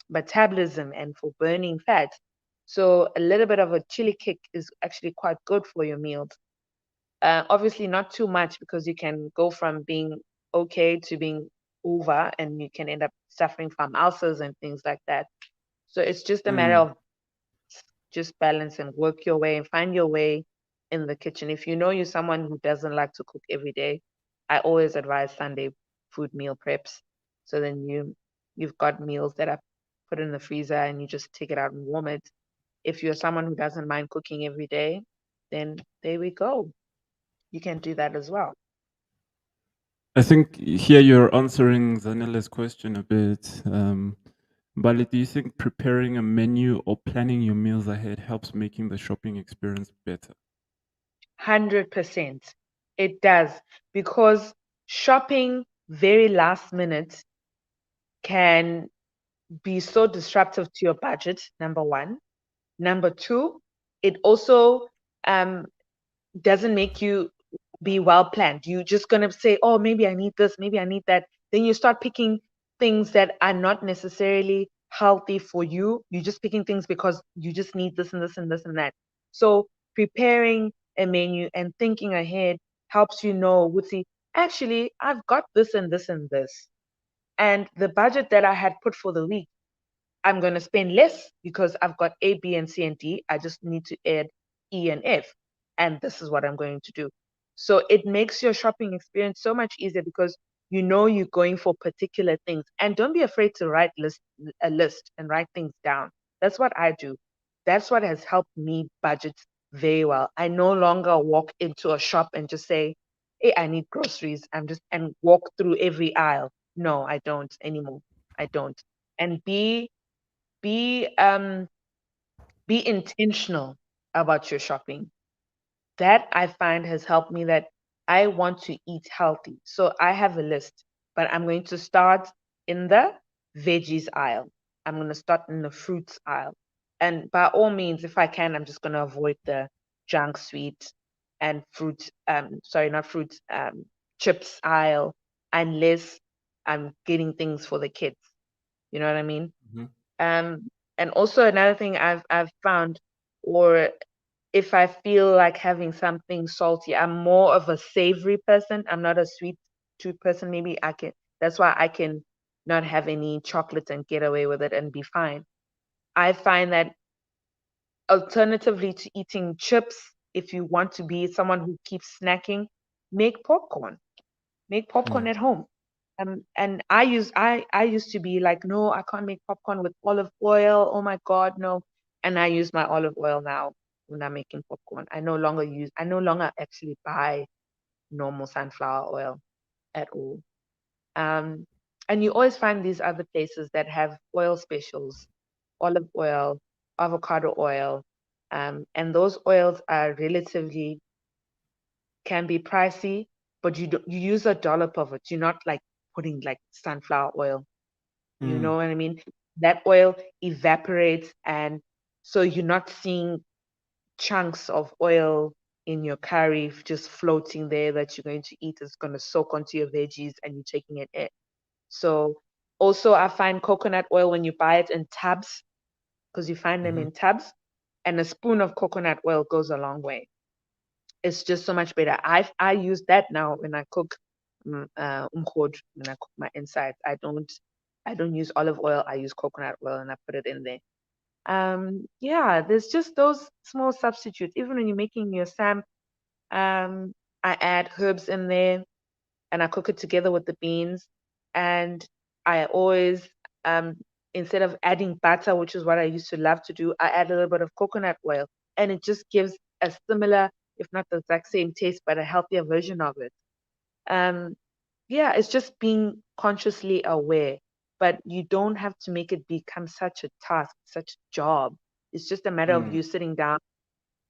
metabolism and for burning fat. So a little bit of a chili kick is actually quite good for your meals. Obviously, not too much because you can go from being okay to being over, and you can end up suffering from ulcers and things like that. So it's just a matter Mm. of just balance and work your way and find your way in the kitchen. If you know you're someone who doesn't like to cook every day, I always advise Sunday food meal preps. So then you've got meals that are put in the freezer and you just take it out and warm it. If you're someone who doesn't mind cooking every day, then there we go. You can do that as well. I think here you're answering Zanela's question a bit. Mbali, do you think preparing a menu or planning your meals ahead helps making the shopping experience better? 100%. It does, because shopping very last minute can be so disruptive to your budget, number one. Number two, it also um, doesn't make you be well planned. You're just going to say, oh, maybe I need this, maybe I need that. Then you start picking things that are not necessarily healthy for you. You're just picking things because you just need this and this and this and that. So preparing a menu and thinking ahead helps you know, would see, actually, I've got this and this and this. And the budget that I had put for the week, I'm going to spend less because I've got A, B, and C, and D. I just need to add E and F. And this is what I'm going to do. So it makes your shopping experience so much easier because you know you're going for particular things. And don't be afraid to a list and write things down. That's what I do. That's what has helped me budget very well. I no longer walk into a shop and just say, hey, I need groceries. And walk through every aisle. No, I don't anymore. I don't. And be um be intentional about your shopping. That I find has helped me, that I want to eat healthy. So I have a list, but I'm going to start in the veggies aisle. I'm going to start in the fruits aisle. And by all means, if I can, I'm just going to avoid the junk sweet and fruit, sorry, not fruits, chips aisle, unless I'm getting things for the kids. You know what I mean? Hmm. Um, and also another thing I've found, or if I feel like having something salty, I'm more of a savory person. I'm not a sweet tooth person. Maybe I can. That's why I can not have any chocolate and get away with it and be fine. I find that alternatively to eating chips, if you want to be someone who keeps snacking, make popcorn. Make popcorn Mm. at home. And I used to be like, no, I can't make popcorn with olive oil. Oh my God, no. And I use my olive oil now when I'm making popcorn. I no longer actually buy normal sunflower oil at all. Um, and you always find these other places that have oil specials, olive oil, avocado oil. And those oils are relatively can be pricey, but you use a dollop of it. You're not like putting like sunflower oil. You Mm. know what I mean? That oil evaporates, and so you're not seeing chunks of oil in your curry just floating there that you're going to eat. It's going to soak onto your veggies, and you're taking it in. So also, I find coconut oil when you buy it in tubs, because you find them Hmm. in tubs, and a spoon of coconut oil goes a long way. It's just so much better. I use that now when I cook when I cook my insides. I don't use olive oil. I use coconut oil and I put it in there. Yeah, there's just those small substitutes. Even when you're making your sam, I add herbs in there and I cook it together with the beans. And I always, um, instead of adding butter, which is what I used to love to do, I add a little bit of coconut oil, and it just gives a similar, if not the exact same taste, but a healthier version of it. Um, yeah, it's just being consciously aware, but you don't have to make it become such a task, such a job. It's just a matter of Mm. you sitting down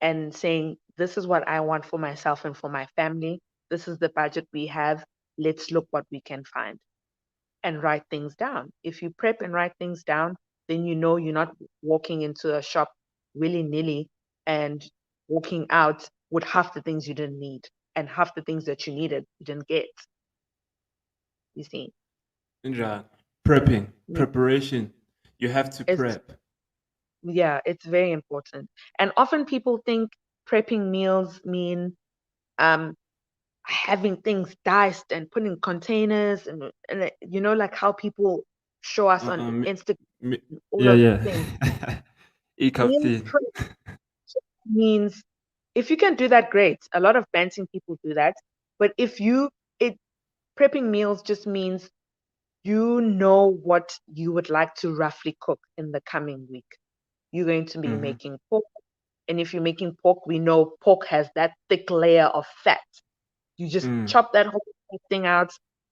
and saying, this is what I want for myself and for my family. This is the budget we have. Let's look what we can find and write things down. If you prep and write things down, then you know you're not walking into a shop willy nilly and walking out with half the things you didn't need and half the things that you needed you didn't get. You see, Indra, prepping, yeah, preparation. You have to it's prep. yeah, it's very important. And often people think prepping meals mean um having things diced and put in containers and like how people show us on Uh-uh. Instagram, Me, all yeah, of yeah. these things. Meal E-captain. prep means, if you can do that, great. A lot of Banting people do that. But if you it prepping meals just means you know what you would like to roughly cook in the coming week. You're going to be Mm-hmm. making pork. And if you're making pork, we know pork has that thick layer of fat. You just Mm. chop that whole thing out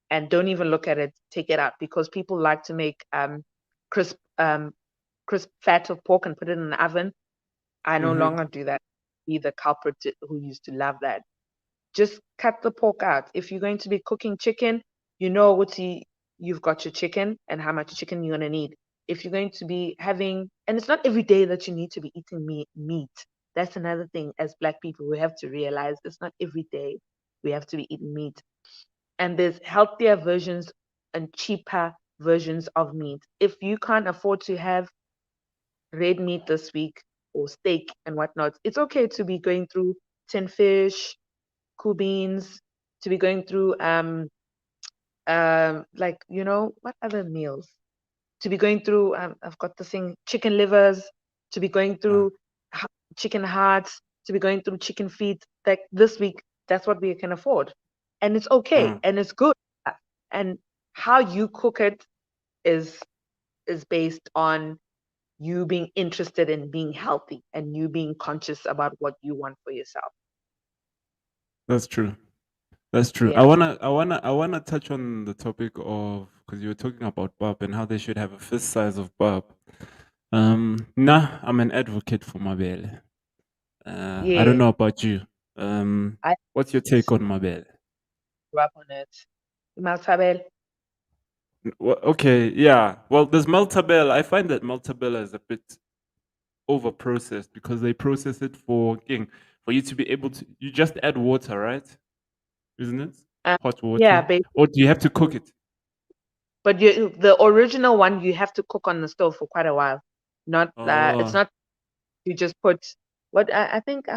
and don't even look at it, take it out, because people like to make crisp crisp fat of pork and put it in the oven. I no Mm-hmm. longer do that. Be the culprit who used to love that. Just cut the pork out. If you're going to be cooking chicken, you know you've got your chicken and how much chicken you're gonna need. If you're going to be having, and it's not every day that you need to be eating meat. That's another thing as Black people we have to realize it's not every day we have to be eating meat. And there's healthier versions and cheaper versions of meat. If you can't afford to have red meat this week or steak and whatnot, it's okay to be going through tin fish, cool beans, to be going through like what other meals? To be going through I've got the thing chicken livers, to be going Uh, through h- chicken hearts, to be going through chicken feet. Like this week, that's what we can afford, and it's okay uh. and it's good. And how you cook it is based on you being interested in being healthy and you being conscious about what you want for yourself. That's true. That's true. I Yeah. wanna, I wanna, I wanna touch on the topic of because you were talking about bab and how they should have a fist size of bab. Nah, I'm an advocate for mabele. I don't Yeah. know about you. I What's your take on mabele? grew up on it. Maltabel. Okay, yeah. Well, there's maltabel. I find that maltabella is a bit over processed because they process it for for you to be able to. You just add water, right? Isn't it? Um, Hot yeah, water, basically. or do you have to cook it? But the original one you have to cook on the stove for quite a while. Not it's Oh, not you just put what I think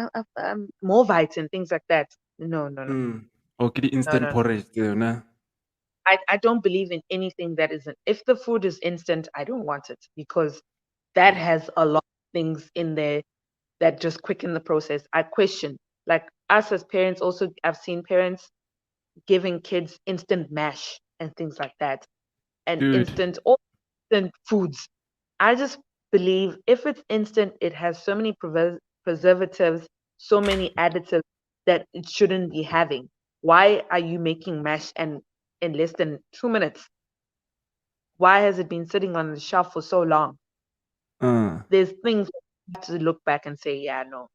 more and things like that. No, no, no, okay, the no, instant no, no. porridge, nah. I don't believe in anything that isn't. If the food is instant, I don't want it because that Yeah, has a lot of things in there that just quicken the process. I question, like us as parents, also I've seen parents giving kids instant mash and things like that, and dude. all instant foods. I just believe if it's instant, it has so many preservatives, so many additives that it shouldn't be having. Why are you making mash and in less than 2 minutes? Why has it been sitting on the shelf for so long? Uh, There's things you have to look back and say, yeah, no.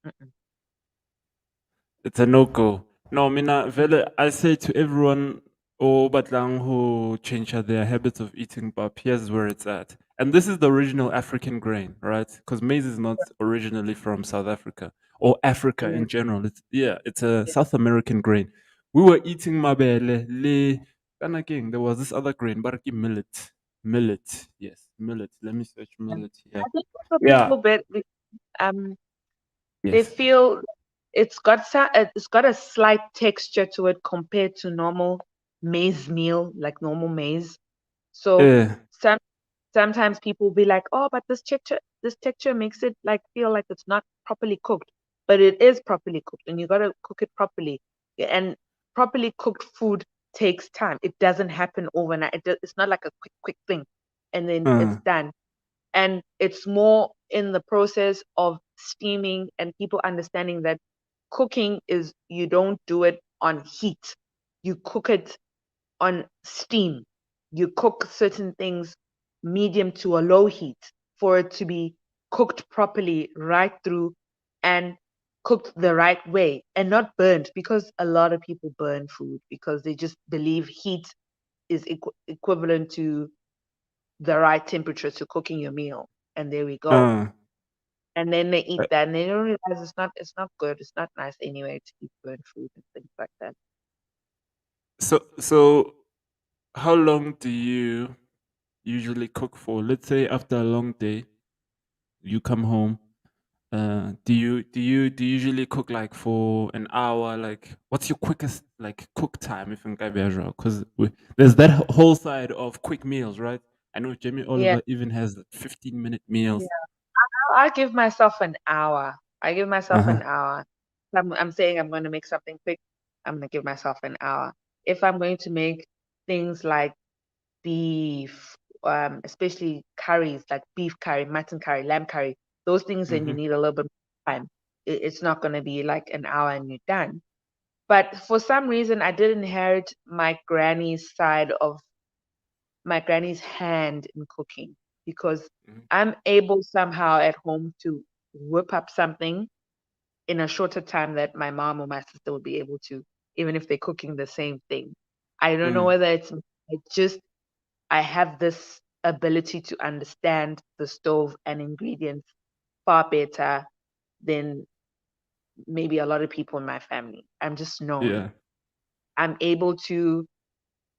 it's a no go. No, mina vele. I say to everyone, oh, batlang who change their habits of eating pap. Here's where it's at, and this is the original African grain, right? Because maize is not originally from South Africa or Africa Mm, in general. It's a yeah. South American grain. We were eating mabele le. And again, there was this other grain, baraki millet. Millet, yes, millet. Let me search millet here. I think for Yeah, people, um, they yes. feel it's got a slight texture to it compared to normal maize meal, like normal maize. So Eh, some sometimes people will be like, oh, but this texture makes it like feel like it's not properly cooked, but it is properly cooked, and you gotta cook it properly. Yeah, and properly cooked food takes time. It doesn't happen overnight. It's not like a quick thing, and then it's uh, done. And it's more in the process of steaming and people understanding that cooking is you don't do it on heat. You cook it on steam. You cook certain things medium to a low heat for it to be cooked properly right through and cooked the right way and not burnt, because a lot of people burn food because they just believe heat is equivalent to the right temperature to cooking your meal. And there we go. uh. And then they eat Uh, that and they don't realize it's not good. It's not nice anyway to eat burnt food and things like that. So, how long do you usually cook for? Let's say after a long day, you come home. Do you usually cook like for an hour? Like, what's your quickest like cook time if in Because there's that whole side of quick meals, right? I know Jamie Yeah. Oliver even has 15-minute meals. Yeah. I give myself an hour. I give Uh myself huh. an hour. If I'm saying I'm going to make something quick, I'm going to give myself an hour. If I'm going to make things like beef, especially curries like beef curry, mutton curry, lamb curry, those things, then you Mm-hmm. need a little bit more time. It's not going to be like an hour and you're done. But for some reason, I did inherit my granny's hand in cooking. because Mhm. I'm able somehow at home to whip up something in a shorter time that my mom or my sister would be able to, even if they're cooking the same thing. I don't know Mm. whether I have this ability to understand the stove and ingredients far better than maybe a lot of people in my family. I'm just known. Yeah. I'm able to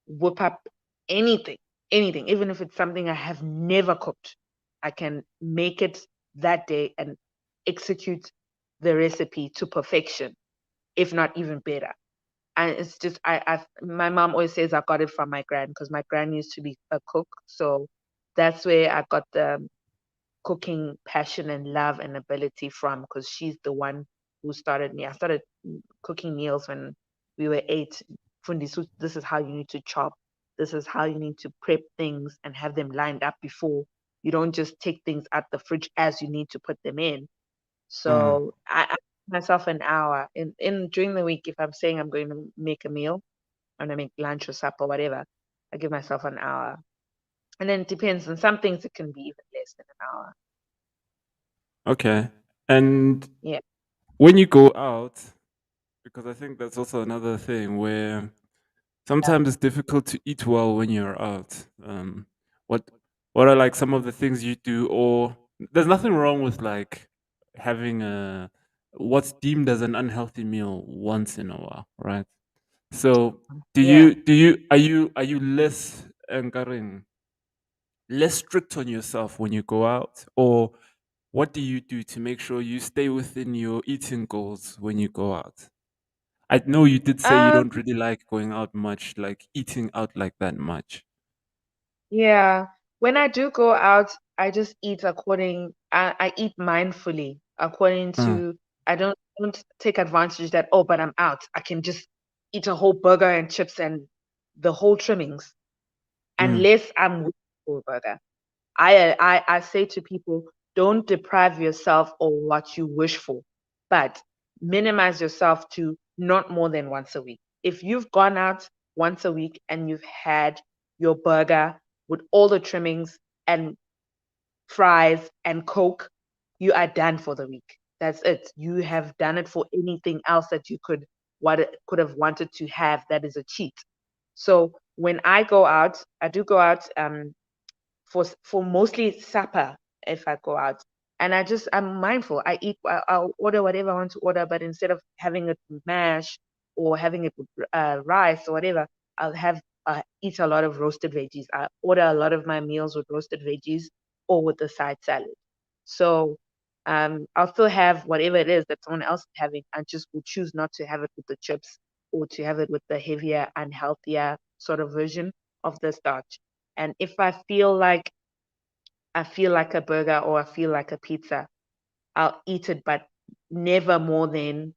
whip up anything, anything, even if it's something I have never cooked. I can make it that day and execute the recipe to perfection, if not even better. And it's just my mom always says I got it from my gran because my gran used to be a cook, so that's where I got the cooking passion and love and ability from because she's the one who started me. I started cooking meals when we were 8. Fundisu, this is how you need to chop. This is how you need to prep things and have them lined up before. You don't just take things out the fridge as you need to put them in. Mm. So I give myself an hour in during the week if I'm saying I'm going to make a meal, I'm gonna make lunch or supper, whatever. I give myself an hour. And then it depends on some things it can be even less than an hour. Okay. And Yeah. when you go out, because I think that's also another thing where sometimes it's difficult to eat well when you're out. What what are like some of the things you do, or there's nothing wrong with like having a what's deemed as an unhealthy meal once in a while, right? So Yeah. are you less less strict on yourself when you go out, or what do you do to make sure you stay within your eating goals when you go out? I know you did say you Um, don't really like going out much, like eating out like that much. yeah. When I do go out, I just eat I eat mindfully according Mm, to I don't take advantage that, oh, but I'm out. I can just eat a whole burger and chips and the whole trimmings mm, unless I'm with for a burger. I say to people, don't deprive yourself of what you wish for, but minimize yourself to not more than once a week. If you've gone out once a week and you've had your burger with all the trimmings and fries and Coke, you are done for the week. That's it. You have done it for anything else that you could have wanted to have that is a cheat. So when I go out, I do go out for mostly supper if I go out. And I'm mindful. I'll order whatever I want to order, but instead of having it with mash or having it with rice or whatever, I'll have eat a lot of roasted veggies. I order a lot of my meals with roasted veggies or with a side salad. So I'll still have whatever it is that someone else is having. I just will choose not to have it with the chips or to have it with the heavier, unhealthier sort of version of the starch. And if I feel like a burger or I feel like a pizza, I'll eat it, but never more than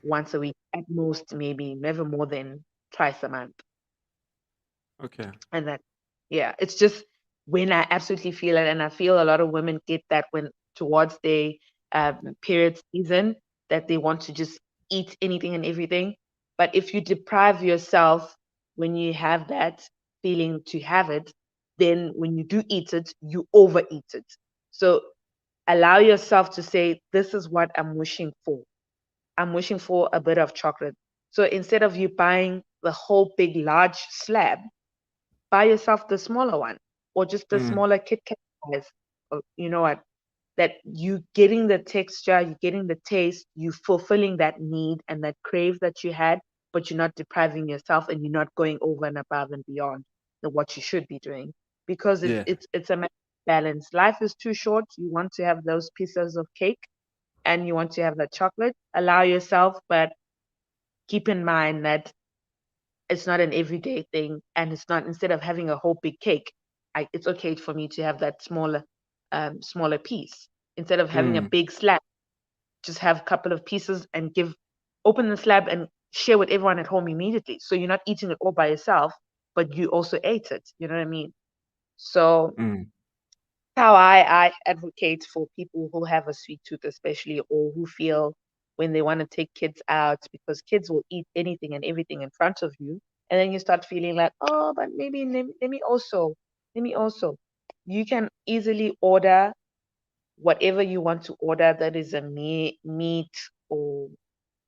once a week, at most, maybe never more than twice a month. okay. And that, yeah, it's just when I absolutely feel it. And I feel a lot of women get that when towards their period season, that they want to just eat anything and everything. But if you deprive yourself when you have that feeling to have it, then when you do eat it, you overeat it. So allow yourself to say, this is what I'm wishing for. I'm wishing for a bit of chocolate. So instead of you buying the whole big large slab, buy yourself the smaller one or just the Mm, smaller Kit Kat size. Or, you know what? That you getting the texture, you getting the taste, you fulfilling that need and that crave that you had, but you're not depriving yourself and you're not going over and above and beyond what you should be doing because yeah. it's a balance. Life is too short. You want to have those pieces of cake and you want to have that chocolate. Allow yourself, but keep in mind that it's not an everyday thing and it's not instead of having a whole big cake it's okay for me to have that smaller piece instead of having a Mm, big slab, just have a couple of pieces and give open the slab and share with everyone at home immediately, so you're not eating it all by yourself but you also ate it, you know what I mean? So mm, how I advocate for people who have a sweet tooth, especially, or who feel when they want to take kids out, because kids will eat anything and everything in front of you. And then you start feeling like, oh, but maybe let me also. you can easily order whatever you want to order that is a meat or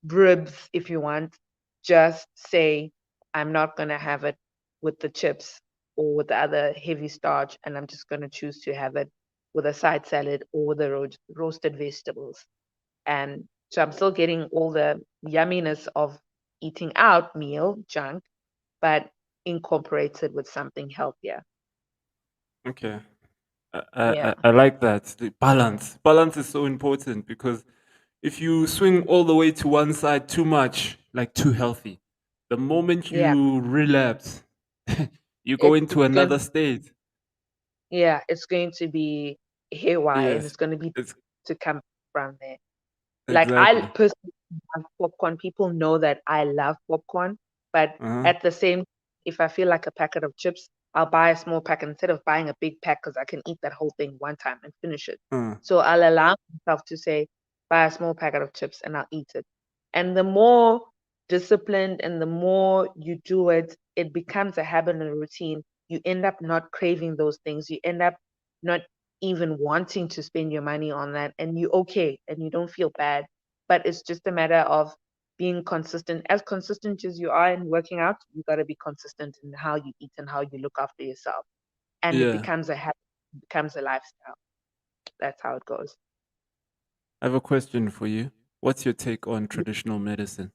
ribs if you want. Just say, I'm not going to have it with the chips or with the other heavy starch, and I'm just going to choose to have it with a side salad or the roasted vegetables. And so I'm still getting all the yumminess of eating out meal junk, but incorporated with something healthier. Okay. Yeah. I like that. The balance. Balance is so important because if you swing all the way to one side too much, like too healthy, the moment Yeah. you relapse, you go It's into going another state. yeah, it's going to be haywire and Yes, it's going to be it's to come from there. Like I exactly. personally love popcorn. People know that I love popcorn, but Uh-huh. at the same, if I feel like a packet of chips, I'll buy a small pack instead of buying a big pack because I can eat that whole thing one time and finish it. Uh, So I'll allow myself to say, buy a small packet of chips and I'll eat it. And the more disciplined and the more you do it, it becomes a habit and a routine. You end up not craving those things. You end up not even wanting to spend your money on that, and you okay and you don't feel bad. But it's just a matter of being consistent. As consistent as you are in working out, you got to be consistent in how you eat and how you look after yourself, and it yeah. becomes a habit, it becomes a lifestyle. That's how it goes. I have a question for you. What's your take on traditional medicine?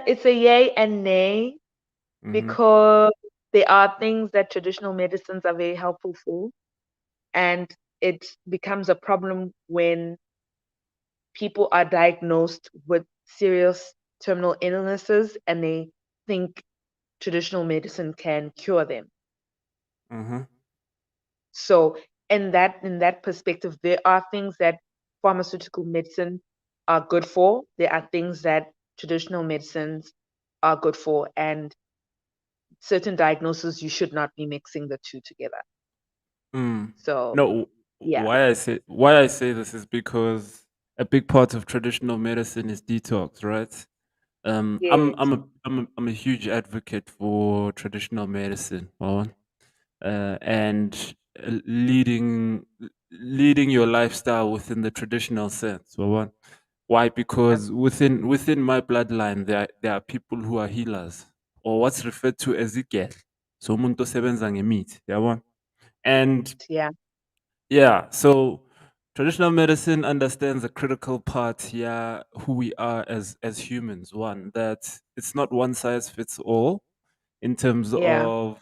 It's a yay and nay, Mm-hmm. because there are things that traditional medicines are very helpful for, and it becomes a problem when people are diagnosed with serious terminal illnesses and they think traditional medicine can cure them. Mm-hmm. So in that perspective, there are things that pharmaceutical medicine are good for. There are things that traditional medicines are good for, and certain diagnoses you should not be mixing the two together. Mm. So No, yeah, why I say this is because a big part of traditional medicine is detox, right? yes, I'm a huge advocate for traditional medicine, well, and leading your lifestyle within the traditional sense, well, why? yeah, Because within my bloodline, there are people who are healers, or what's referred to as igel. So umuntu osebenza ngemithi, yabona? And yeah, yeah, so traditional medicine understands a critical part, yeah, who we are as humans. One, that it's not one size fits all in terms yeah, of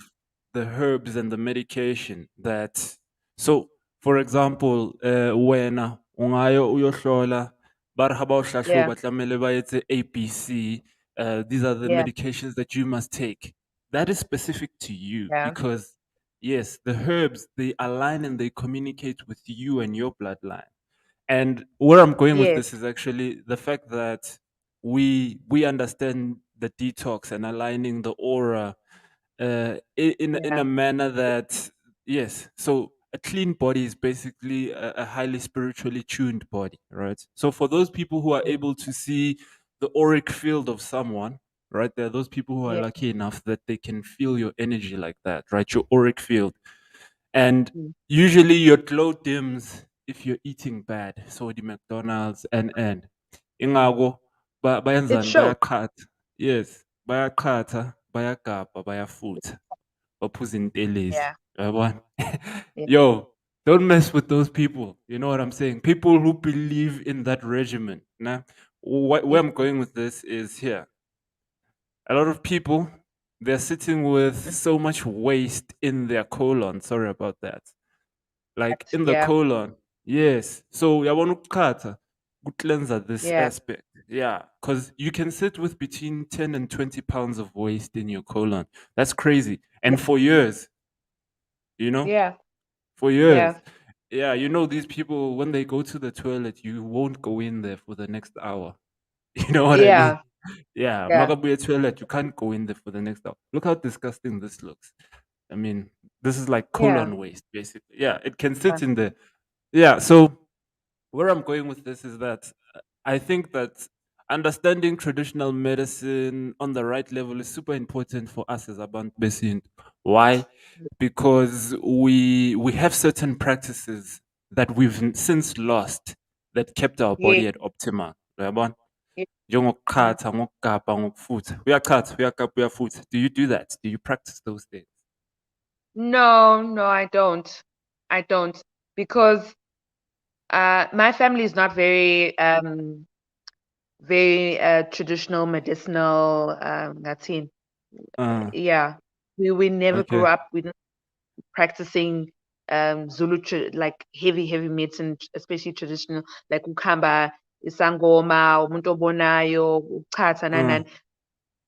the herbs and the medication. That so, for example, wena ungayo uyohlola bari haba yeah, uhlahluba tlamele bayetse ABC. These are the yeah, medications that you must take. That is specific to you yeah, because yes, the herbs they align and they communicate with you and your bloodline. And where I'm going with yes, this is actually the fact that we understand the detox and aligning the aura in yeah, a manner that yes. So a clean body is basically a highly spiritually tuned body, right? So for those people who are yeah, able to see the auric field of someone, right? There are those people who are yeah, lucky enough that they can feel your energy like that, right? Your auric field. And mm, usually your glow dims if you're eating bad. So the McDonald's and ingako it bayenzani shows. bayaqhatha. Yes, bayaqhatha, bayagabha, bayafutha, baphuza intelezi. Yeah, Yabona? yeah, Yo, don't mess with those people. You know what I'm saying? People who believe in that regimen. Nah? Where yeah, I'm going with this is here. A lot of people, they're sitting with mm, so much waste in their colon. Sorry about that, like in the yeah, colon. Yes. So yabona ukuqhatha cleanser this yeah, aspect. Yeah, because you can sit with between 10 and 20 pounds of waste in your colon. That's crazy. yeah, And for years, you know, yeah, for years. yeah, Yeah, you know, these people, when they go to the toilet, you won't go in there for the next hour. You know what I mean? yeah, Yeah, yeah, Magabuya toilet, you can't go in there for the next hour. Look how disgusting this looks. I mean, this is like yeah, colon waste, basically. Yeah, it can yeah, sit in there. Yeah, so where I'm going with this is that I think that understanding traditional medicine on the right level is super important for us as Abantu Besintu. Why? Because we have certain practices that we've since lost that kept our Yeah, body at optima. Uyabona? yeah. Mm. Njengokukhatha, ngokugabha, ngokufutha. Uyakhatha, uyagabha, uyafutha. Do you do that? Do you practice those things? No, no, I don't. I don't because my family is not very traditional medicinal. That's it. Uh, Yeah, we never grew okay. up with practicing Zulu like heavy medicine, especially traditional like ukamba, isangoma, umuntu obonayo, uchatha nani Uh, nani.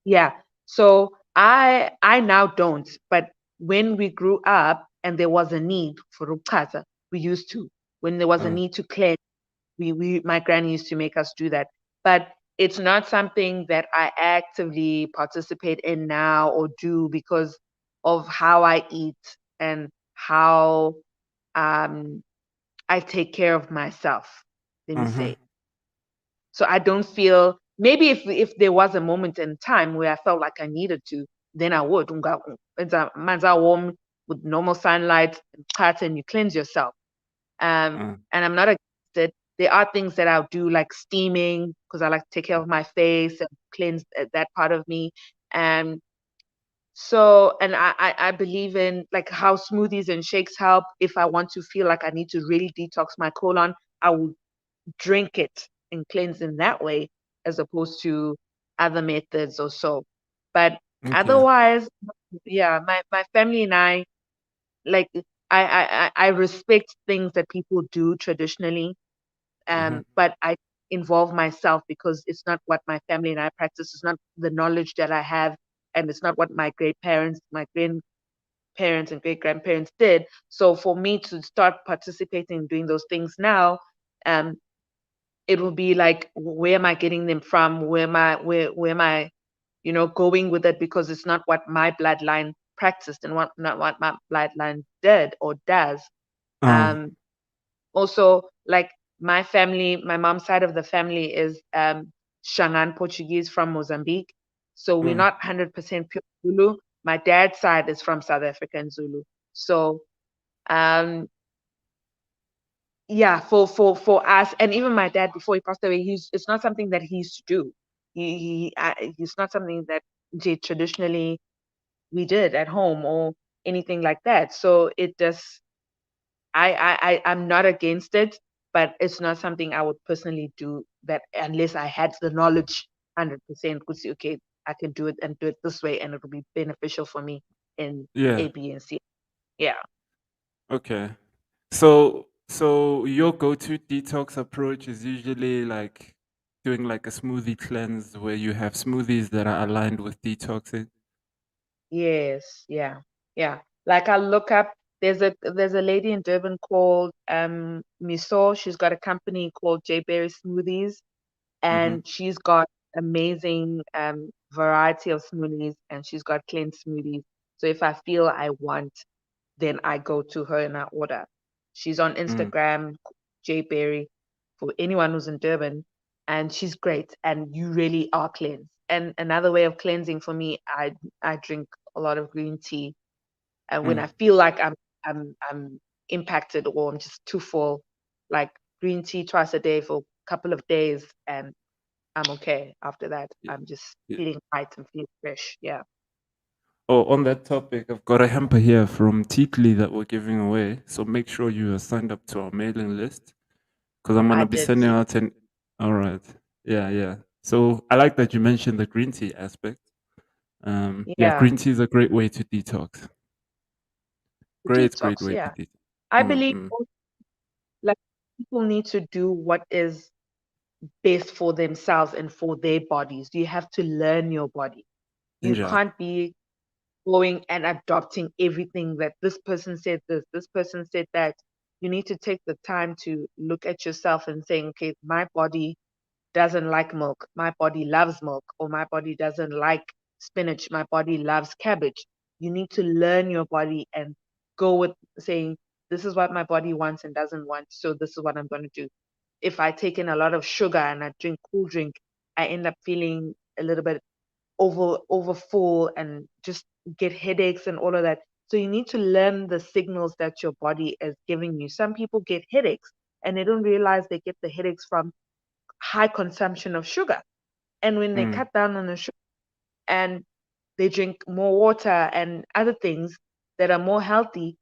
Yeah. So I now don't, but when we grew up and there was a need for ukchaza, we used to. When there was a uh, need to cleanse, we my granny used to make us do that. But it's not something that I actively participate in now or do because of how I eat and how um I take care of myself, let me uh-huh, say. So I don't feel maybe if there was a moment in time where I felt like I needed to, then I would. It's a man's warm with normal sunlight and you cleanse yourself. uh, And I'm not against it. There are things that I'll do like steaming because I like to take care of my face and cleanse that part of me. And so, and I believe in like how smoothies and shakes help. If I want to feel like I need to really detox my colon, I will drink it and cleanse in that way as opposed to other methods or so. But okay. otherwise, yeah, my family and I like I respect things that people do traditionally, Uh-huh, but I involve myself because it's not what my family and I practice. It's not the knowledge that I have, and it's not what my great parents, my grandparents, and great grandparents did. So for me to start participating in doing those things now, um, it will be like where am I getting them from? Where am I, going with it because it's not what my bloodline practiced and not what my bloodline did or does. uh, Um, Also, like my family, my mom's side of the family is Shangan Portuguese from Mozambique. So we're uh, not 100% pure Zulu. My dad's side is from South African Zulu. So um, yeah, for us, and even my dad before he passed away, it's not something that he used to do. He's not something that traditionally we did at home or anything like that. So it just I'm not against it, but it's not something I would personally do that unless I had the knowledge 100%. Could see, okay, I can do it and do it this way, and it will be beneficial for me in yeah. A, B, and C. Yeah. Okay. So your go-to detox approach is usually like doing like a smoothie cleanse where you have smoothies that are aligned with detoxing. Yes. Yeah. Yeah. Like I look up. There's a lady in Durban called Miso. She's got a company called J Berry Smoothies, Mm-hmm. and she's got amazing variety of smoothies, and she's got clean smoothies. So if I feel I want, then I go to her and I order. She's on Mm. Instagram, Jberry, for anyone who's in Durban, and she's great. And you really are cleansed. And another way of cleansing for me, I drink a lot of green tea, and when Mm. I feel like I'm impacted or I'm just too full, like green tea twice a day for a couple of days, and I'm okay after that. Y- I'm just y- feeling light and feeling fresh. Yeah. Oh, on that topic, I've got a hamper here from Teatly that we're giving away. So make sure you are signed up to our mailing list because I'm I gonna be did sending see. out an. All right. Yeah, yeah. So I like that you mentioned the green tea aspect. Yeah, Yeah. green tea is a great way to detox. Great Detox. way to Yeah. detox. I believe Mm-mm. like people need to do what is best for themselves and for their bodies. You have to learn your body. You Yeah. can't be going and adopting everything that this person said this person said that. You need to take the time to look at yourself and saying, okay, my body doesn't like milk. My body loves milk, or my body doesn't like spinach. My body loves cabbage. You need to learn your body and go with saying, this is what my body wants and doesn't want. So this is what I'm going to do. If I take in a lot of sugar and I drink cool drink, I end up feeling a little bit over full and just get headaches and all of that. So you need to learn the signals that your body is giving you. Some people get headaches and they don't realize they get the headaches from high consumption of sugar. And when they Mm. cut down on the sugar and they drink more water and other things that are more healthy,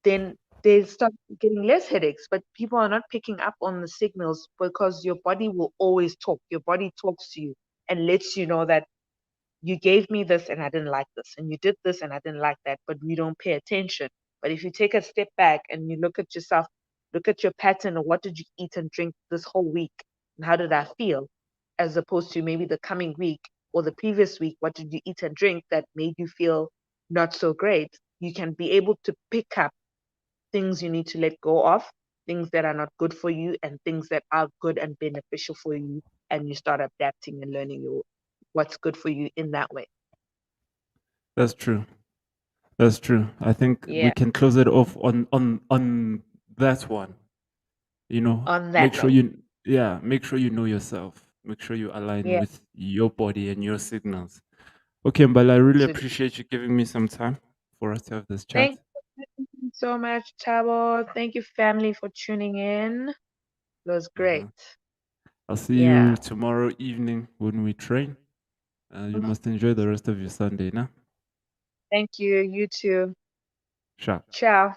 then they start getting less headaches. But people are not picking up on the signals because your body will always talk. Your body talks to you and lets you know that you gave me this and I didn't like this, and you did this and I didn't like that, but we don't pay attention. But if you take a step back and you look at yourself, look at your pattern of what did you eat and drink this whole week, and how did I feel, as opposed to maybe the coming week or the previous week, what did you eat and drink that made you feel not so great, you can be able to pick up things you need to let go of, things that are not good for you, and things that are good and beneficial for you, and you start adapting and learning what's good for you in that way. That's true. That's true. I think we Yeah, can close it off on that one. on that Make sure note. make sure you know yourself. Make sure you align Yeah, with your body and your signals. Okay, but I really to appreciate you giving me some time for us to have this chat. thank you so much, Chabo. Thank you, family, for tuning in. It was Uh-huh. great. I'll see you Yeah. tomorrow evening when we train. You must enjoy the rest of your Sunday, now. Thank you. You too. Ciao. Ciao.